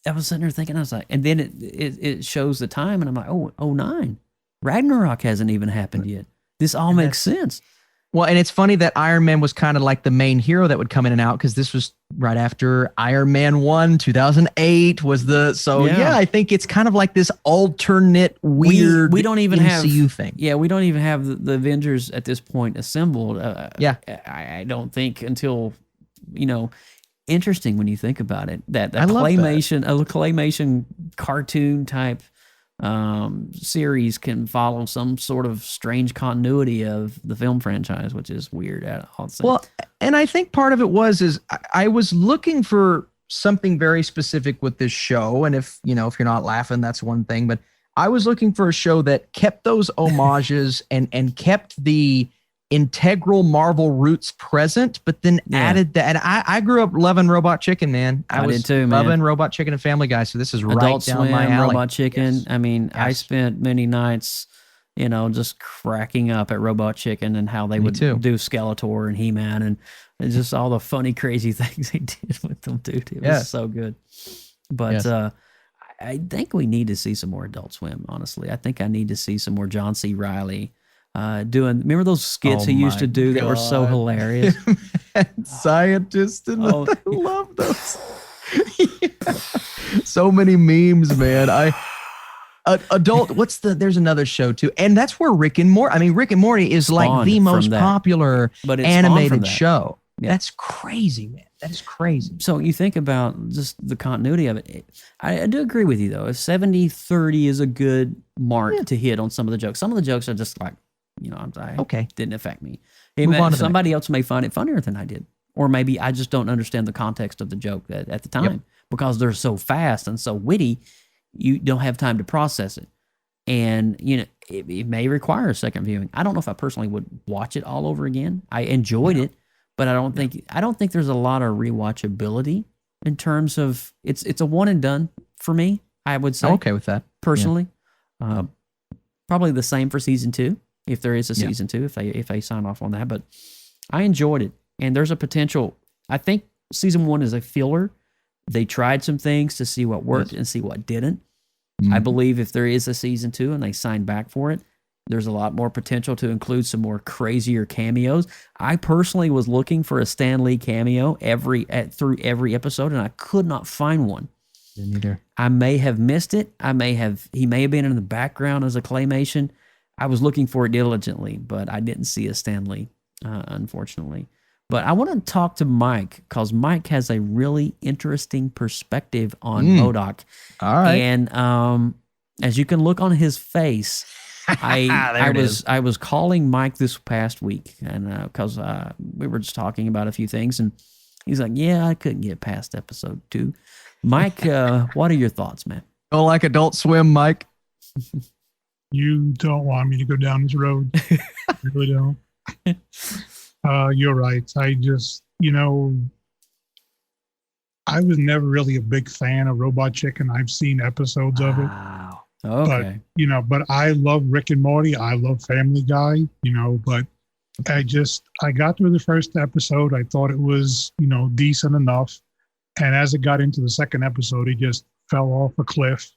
I was sitting there thinking, I was like, and then it shows the time and I'm like, oh, 09. Ragnarok hasn't even happened yet. This all makes sense. Well, and it's funny that Iron Man was kind of like the main hero that would come in and out, because this was right after Iron Man 1, 2008 was I think it's kind of like this alternate weird we don't even MCU thing. Yeah, we don't even have the Avengers at this point assembled. I don't think until, interesting when you think about it, that a claymation cartoon type series can follow some sort of strange continuity of the film franchise, which is weird. Well, and I think part of it is I was looking for something very specific with this show, and if you're not laughing, that's one thing, but I was looking for a show that kept those homages and kept the integral Marvel roots present, but then added that. And I grew up loving Robot Chicken, man. I was did too, loving man. Robot Chicken and Family Guy, so this is Adult right down Swim, my alley. Robot Chicken. Yes. I mean, I Yes. spent many nights, just cracking up at Robot Chicken and how they would too. do Skeletor and He-Man and just all the funny, crazy things they did with them, dude. It was so good. But I think we need to see some more Adult Swim, honestly. I think I need to see some more John C. Reilly remember those skits he used to do that were so hilarious? Scientist and I love those. So many memes, man. Adult, there's another show too. And that's where Rick and Morty is like the most popular animated show. Yeah. That's crazy, man. That is crazy. So you think about just the continuity of it. I do agree with you though. If 70-30 is a good mark to hit on some of the jokes. Some of the jokes are just like, didn't affect me. Somebody else may find it funnier than I did. Or maybe I just don't understand the context of the joke at the time because they're so fast and so witty, you don't have time to process it. And, it may require a second viewing. I don't know if I personally would watch it all over again. I enjoyed it, but I don't think there's a lot of rewatchability in terms of it's a one and done for me, I would say. I'm okay with that. Personally. Probably the same for season 2. If there is a season 2, if they sign off on that. But I enjoyed it. And there's a potential. I think season 1 is a filler. They tried some things to see what worked and see what didn't. I believe if there is a season 2 and they sign back for it, There's a lot more potential to include some more crazier cameos. I personally was looking for a Stan Lee cameo through every episode, and I could not find one. Didn't either. I may have missed it. He may have been in the background as a claymation. I was looking for it diligently, but I didn't see a Stan Lee, unfortunately. But I want to talk to Mike because Mike has a really interesting perspective on M.O.D.O.K. All right. And as you can look on his face, I was calling Mike this past week, and because we were just talking about a few things, and he's like, "Yeah, I couldn't get past episode 2." Mike, what are your thoughts, man? Don't like Adult Swim, Mike. You don't want me to go down this road. You really don't. You're right. I just, I was never really a big fan of Robot Chicken. I've seen episodes of it. Wow. Okay. But I love Rick and Morty. I love Family Guy, but I got through the first episode. I thought it was, decent enough. And as it got into the second episode, it just fell off a cliff,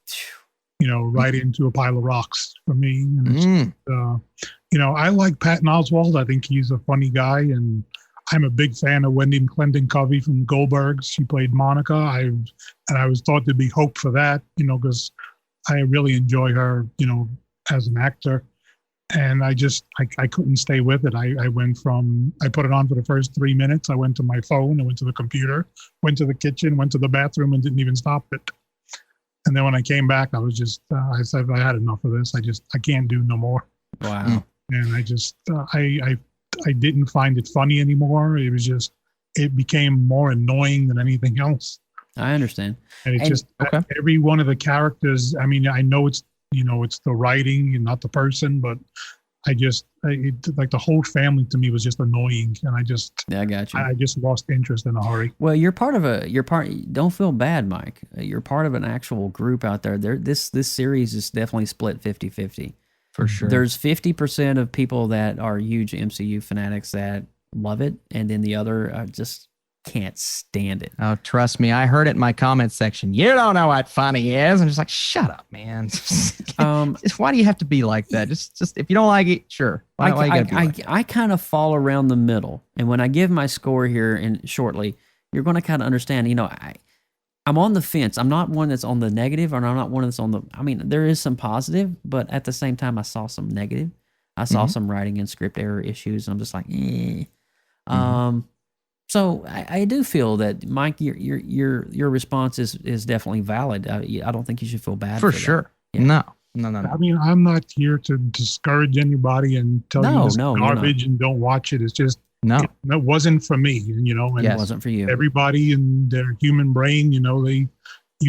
right into a pile of rocks for me. And it's, I like Patton Oswalt. I think he's a funny guy. And I'm a big fan of Wendy Clendon-Covey from Goldbergs. She played Monica. I was thought there'd be hope for that, because I really enjoy her, as an actor. And I couldn't stay with it. I put it on for the first 3 minutes. I went to my phone, I went to the computer, went to the kitchen, went to the bathroom, and didn't even stop it. And then when I came back, I was just, I said, I had enough of this. I can't do no more. Wow. And I just, I didn't find it funny anymore. It was just, it became more annoying than anything else. I understand. And every one of the characters, I mean, I know it's, it's the writing and not the person, but like the whole family to me was just annoying. And I got you. I just lost interest in a hurry. Well, don't feel bad, Mike. You're part of an actual group out there. This series is definitely split 50-50. For sure. There's 50% of people that are huge MCU fanatics that love it, and then the other just can't stand it. Oh, trust me, I heard it in my comment section. You don't know what funny is. I'm just like, shut up, man. Why do you have to be like that? Just if you don't like it, sure. I kind of fall around the middle, and when I give my score here shortly, you're going to kind of understand. I'm on the fence. I'm not one that's on the negative, and I'm not one that's on the. I mean, there is some positive, but at the same time, I saw some negative. I saw some writing and script error issues. And I'm just like, eh. So I do feel that, Mike, your response is definitely valid. I don't think you should feel bad for sure. That. Yeah. No. I mean, I'm not here to discourage anybody and tell you this garbage and don't watch it. It's just it wasn't for me, and it wasn't for you. Everybody in their human brain, you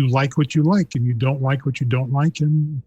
like what you like, and you don't like what you don't like, and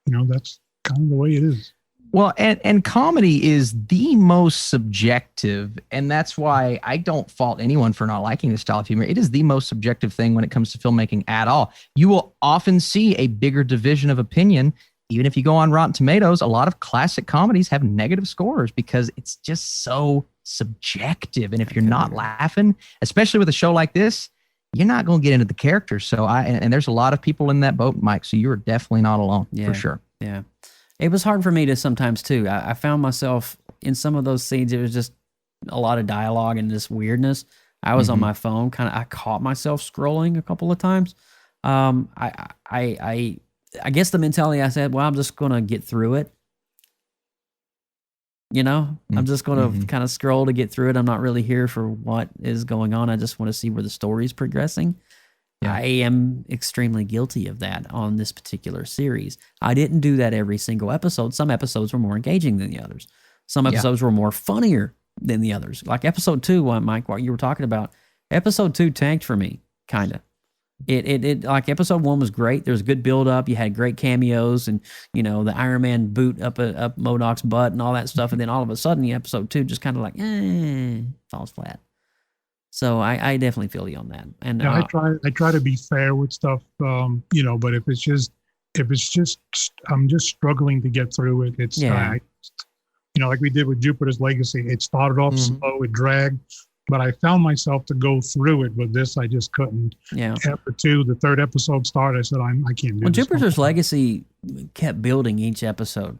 that's kind of the way it is. Well, and comedy is the most subjective, and that's why I don't fault anyone for not liking this style of humor. It is the most subjective thing when it comes to filmmaking at all. You will often see a bigger division of opinion. Even if you go on Rotten Tomatoes, a lot of classic comedies have negative scores because it's just so subjective. And if you're not laughing, especially with a show like this, you're not going to get into the characters. So and there's a lot of people in that boat, Mike. So you're definitely not alone, for sure. Yeah. It was hard for me to sometimes too. I found myself in some of those scenes. It was just a lot of dialogue and just weirdness. I was on my phone, I caught myself scrolling a couple of times. I guess the mentality I said, well, I'm just going to get through it. I'm just going to kind of scroll to get through it. I'm not really here for what is going on. I just want to see where the story's progressing. Yeah. I am extremely guilty of that on this particular series. I didn't do that every single episode. Some episodes were more engaging than the others. Some episodes were more funnier than the others. Like episode 2, Mike, what you were talking about, episode 2 tanked for me, kind of. It like episode 1 was great. There was good build up. You had great cameos and, the Iron Man boot up M.O.D.O.K's butt and all that stuff. And then all of a sudden, episode 2 just kind of like, falls flat. So I definitely feel you on that. And I try to be fair with stuff, but if it's just, I'm just struggling to get through it. It's, like we did with Jupiter's Legacy, it started off slow, it dragged, but I found myself to go through it. With this, I just couldn't. Yeah. After the third episode started, I said, I can't do this. Jupiter's Legacy kept building each episode.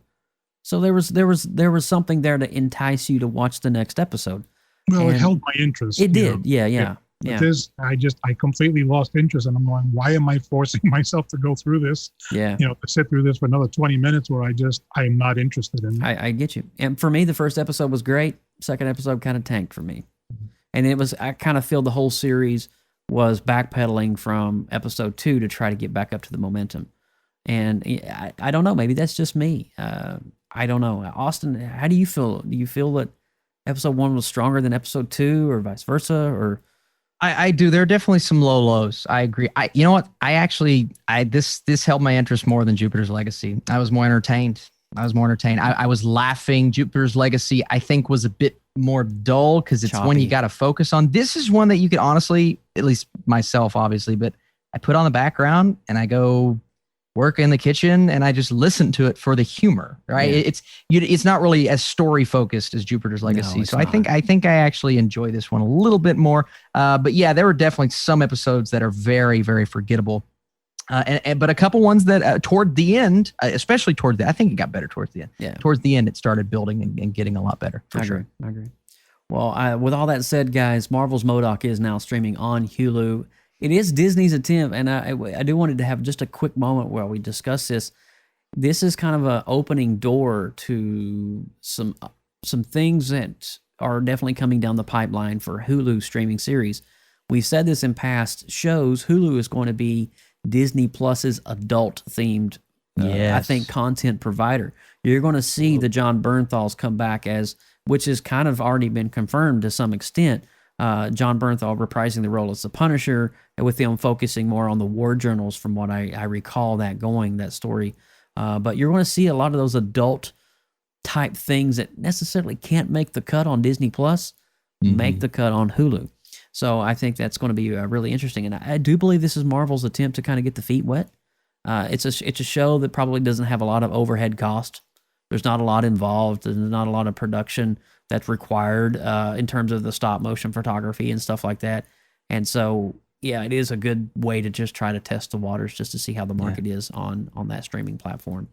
So there was something there to entice you to watch the next episode. Well, it held my interest. It did. Yeah. This, I completely lost interest, and I'm going, why am I forcing myself to go through this? Yeah. To sit through this for another 20 minutes where I am not interested in. I get you. And for me, the first episode was great. Second episode kind of tanked for me. And I kind of feel the whole series was backpedaling from episode 2 to try to get back up to the momentum. And I don't know, maybe that's just me. I don't know. Austin, how do you feel? Do you feel that episode 1 was stronger than episode 2 or vice versa? Or I do. There are definitely some low lows. I agree. You know what? This held my interest more than Jupiter's Legacy. I was more entertained. I was laughing. Jupiter's Legacy, I think, was a bit more dull because it's one you got to focus on. This is one that you could honestly, at least myself, obviously, but I put on the background and I go work in the kitchen and I just listen to it for the humor, right? Yeah. It's not really as story focused as Jupiter's Legacy. So not. I think I actually enjoy this one a little bit more. But yeah, there were definitely some episodes that are very, very forgettable. But a couple ones that toward the end, especially I think it got better towards the end. Yeah. Towards the end, it started building and getting a lot better. For sure. I agree. Well, with all that said, guys, Marvel's M.O.D.O.K is now streaming on Hulu. It is Disney's attempt, and I do wanted to have just a quick moment where we discuss this. This is kind of an opening door to some things that are definitely coming down the pipeline for Hulu streaming series. We've said this in past shows. Hulu is going to be Disney Plus's adult-themed, I think, content provider. You're going to see the John Bernthals come back which has kind of already been confirmed to some extent. John Bernthal reprising the role as the Punisher, with him focusing more on the war journals, from what I recall that story. But you're going to see a lot of those adult-type things that necessarily can't make the cut on Disney Plus, make the cut on Hulu. So I think that's going to be really interesting. And I do believe this is Marvel's attempt to kind of get the feet wet. It's a show that probably doesn't have a lot of overhead cost. There's not a lot involved. There's not a lot of production that's required in terms of the stop motion photography and stuff like that. And so, yeah, it is a good way to just try to test the waters just to see how the market is on that streaming platform.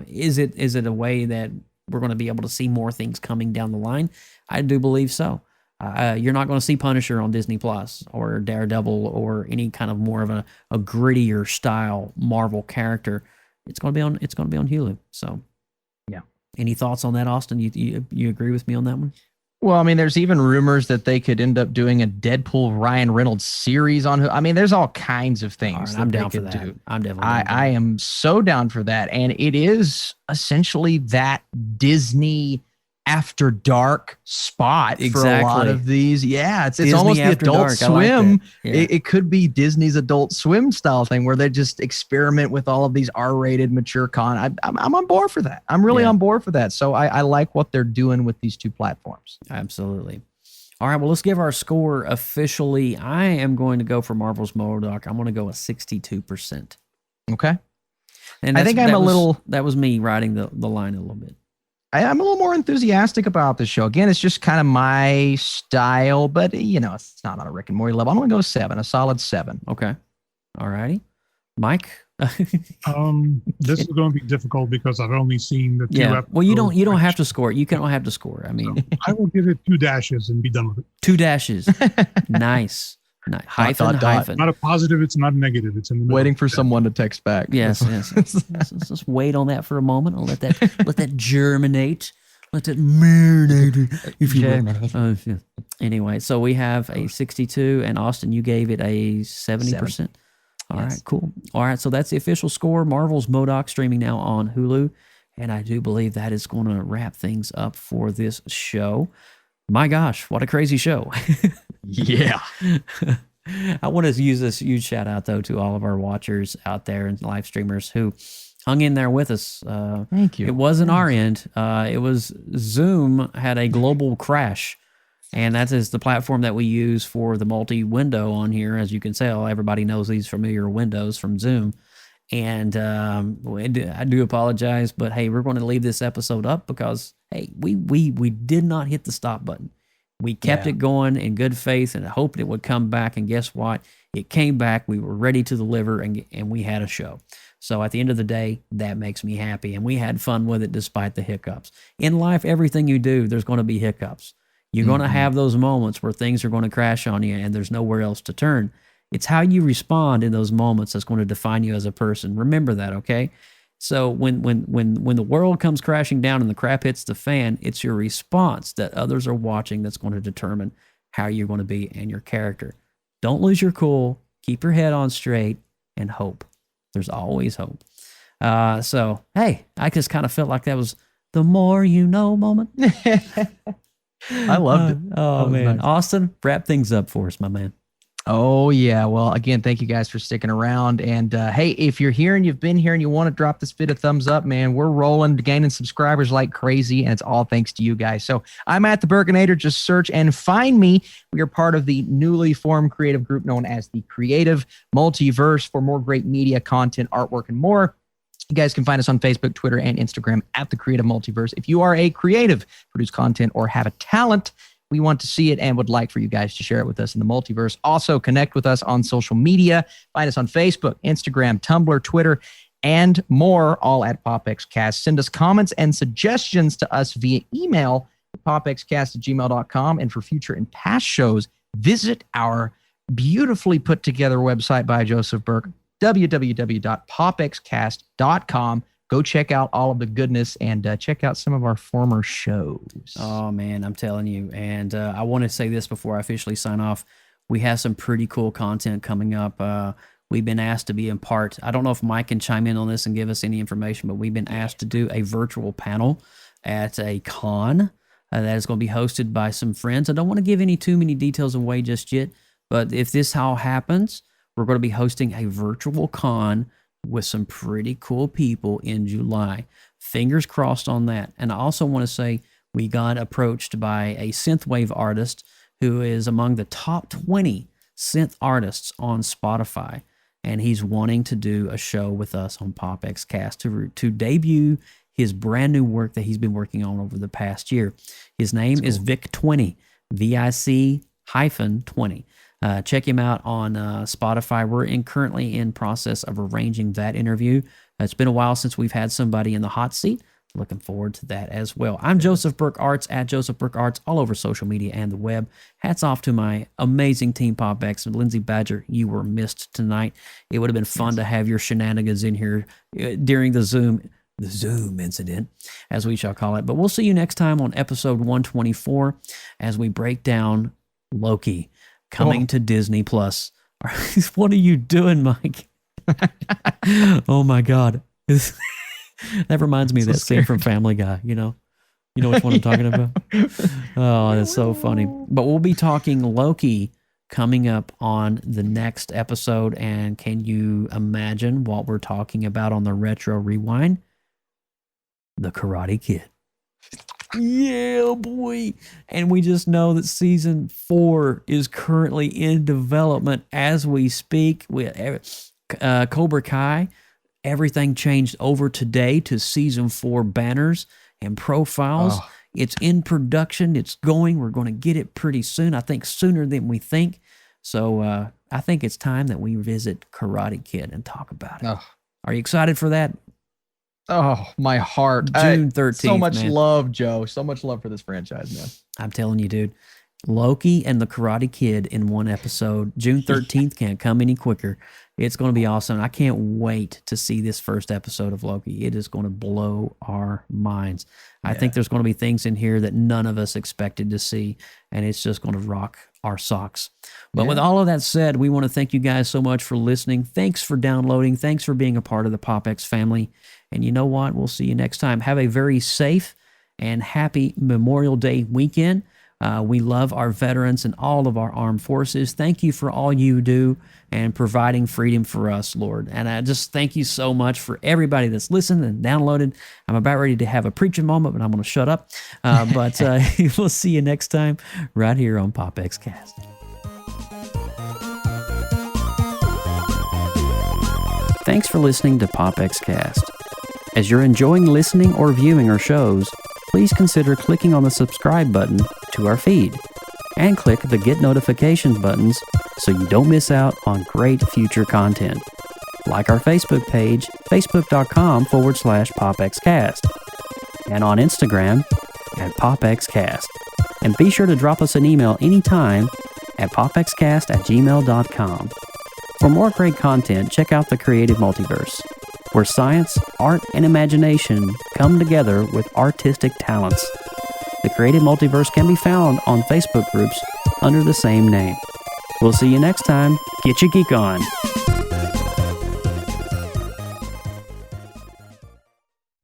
Is it a way that we're going to be able to see more things coming down the line? I do believe so. You're not going to see Punisher on Disney Plus or Daredevil or any kind of more of a grittier style Marvel character. It's going to be on Hulu. So, yeah. Any thoughts on that, Austin? You agree with me on that one? Well, I mean, there's even rumors that they could end up doing a Deadpool Ryan Reynolds series on Hulu. I mean, there's all kinds of things. I'm down for that. I'm definitely. I am so down for that, and it is essentially that Disney After Dark spot for a lot of these. Yeah, it's almost the Adult Swim. It could be Disney's Adult Swim style thing where they just experiment with all of these R-rated mature content. I'm on board for that. I'm really on board for that. So I like what they're doing with these two platforms. Absolutely. All right, well, let's give our score officially. I am going to go for Marvel's M.O.D.O.K. I'm going to go with 62%. Okay. And I think that was me riding the line a little bit. I'm a little more enthusiastic about the show. Again, it's just kind of my style, but it's not on a Rick and Morty level. I'm going to go 7, a solid 7. Okay. All righty. Mike? This is going to be difficult because I've only seen the 2 episodes. Well, you don't have to score it. You don't have to score. I mean, I will give it 2 dashes and be done with it. 2 dashes. Nice. Hyphen. Not a positive, it's not a negative. It's in the middle. Waiting for someone to text back. Yes. Let's just wait on that for a moment. I'll let that germinate. Let that marinate, if you will. Anyway, so we have a 62, and Austin, you gave it a 70%. All right, cool. All right, so that's the official score. Marvel's M.O.D.O.K. streaming now on Hulu, and I do believe that is going to wrap things up for this show. My gosh, what a crazy show. Yeah. I want to use this huge shout out, though, to all of our watchers out there and live streamers who hung in there with us. Thank you. It wasn't our end. It was Zoom had a global crash, and that is the platform that we use for the multi-window on here. As you can tell, everybody knows these familiar windows from Zoom. And I do apologize, but hey, we're going to leave this episode up because, hey, we did not hit the stop button. We kept it going in good faith and hoped it would come back. And guess what? It came back. We were ready to deliver, and we had a show. So at the end of the day, that makes me happy. And we had fun with it despite the hiccups. In life, everything you do, there's going to be hiccups. You're going to have those moments where things are going to crash on you and there's nowhere else to turn. It's how you respond in those moments that's going to define you as a person. Remember that, okay? So when the world comes crashing down and the crap hits the fan, it's your response that others are watching that's going to determine how you're going to be and your character. Don't lose your cool. Keep your head on straight and hope. There's always hope. So, hey, I just kind of felt like that was the more you know moment. I loved it. Oh, man. Nice. Austin, wrap things up for us, my man. Oh, yeah. Well, again, thank you guys for sticking around. And hey, if you're here and you've been here and you want to drop this vid a thumbs up, man, we're rolling, gaining subscribers like crazy. And it's all thanks to you guys. So I'm at the Burkinator. Just search and find me. We are part of the newly formed creative group known as the Creative Multiverse for more great media, content, artwork, and more. You guys can find us on Facebook, Twitter, and Instagram at the Creative Multiverse. If you are a creative, produce content, or have a talent, we want to see it and would like for you guys to share it with us in the multiverse. Also, connect with us on social media. Find us on Facebook, Instagram, Tumblr, Twitter, and more, all at PopXcast. Send us comments and suggestions to us via email, PopXcast@gmail.com. And for future and past shows, visit our beautifully put together website by Joseph Burke, www.popxcast.com. Go check out all of the goodness and check out some of our former shows. Oh, man, I'm telling you. And I want to say this before I officially sign off. We have some pretty cool content coming up. We've been asked to be in part. I don't know if Mike can chime in on this and give us any information, but we've been asked to do a virtual panel at a con that is going to be hosted by some friends. I don't want to give too many details away just yet, but if this all happens, we're going to be hosting a virtual con with some pretty cool people in July. Fingers crossed on that. And I also want to say we got approached by a synthwave artist who is among the top 20 synth artists on Spotify. And he's wanting to do a show with us on PopXcast to debut his brand new work that he's been working on over the past year. His name is Vic20, VIC-20. Check him out on Spotify. We're currently in process of arranging that interview. It's been a while since we've had somebody in the hot seat. Looking forward to that as well. I'm Joseph Burke Arts at Joseph Burke Arts all over social media and the web. Hats off to my amazing team PopX and Lindsay Badger. You were missed tonight. It would have been fun to have your shenanigans in here during the Zoom incident, as we shall call it. But we'll see you next time on episode 124 as we break down Loki. Coming to Disney Plus. What are you doing, Mike? Oh my God. That reminds me of that scene from Family Guy, you know which one I'm talking about? Oh, that's so funny. But we'll be talking Loki coming up on the next episode. And can you imagine what we're talking about on the Retro Rewind? The Karate Kid. Yeah, boy. And we just know that season 4 is currently in development as we speak. Cobra Kai, everything changed over today to season 4 banners and profiles. Oh. It's in production. It's going. We're going to get it pretty soon. I think sooner than we think. So I think it's time that we visit Karate Kid and talk about it. Oh. Are you excited for that? Oh, my heart. June 13th, so much man. love, Joe. So much love for this franchise, man. I'm telling you, dude. Loki and the Karate Kid in one episode. June 13th can't come any quicker. It's going to be awesome. I can't wait to see this first episode of Loki. It is going to blow our minds. Yeah. I think there's going to be things in here that none of us expected to see, and it's just going to rock our socks. But with all of that said, we want to thank you guys so much for listening. Thanks for downloading. Thanks for being a part of the PopX family. And you know what? We'll see you next time. Have a very safe and happy Memorial Day weekend. We love our veterans and all of our armed forces. Thank you for all you do and providing freedom for us, Lord. And I just thank you so much for everybody that's listened and downloaded. I'm about ready to have a preaching moment, but I'm going to shut up. But we'll see you next time right here on PopXcast. Thanks for listening to PopXcast. As you're enjoying listening or viewing our shows, please consider clicking on the subscribe button to our feed and click the get notifications buttons so you don't miss out on great future content. Like our Facebook page, facebook.com/PopXcast, and on Instagram at PopXcast. And be sure to drop us an email anytime at popxcast@gmail.com. For more great content, check out the Creative Multiverse, where science, art, and imagination come together with artistic talents. The Creative Multiverse can be found on Facebook groups under the same name. We'll see you next time. Get your geek on.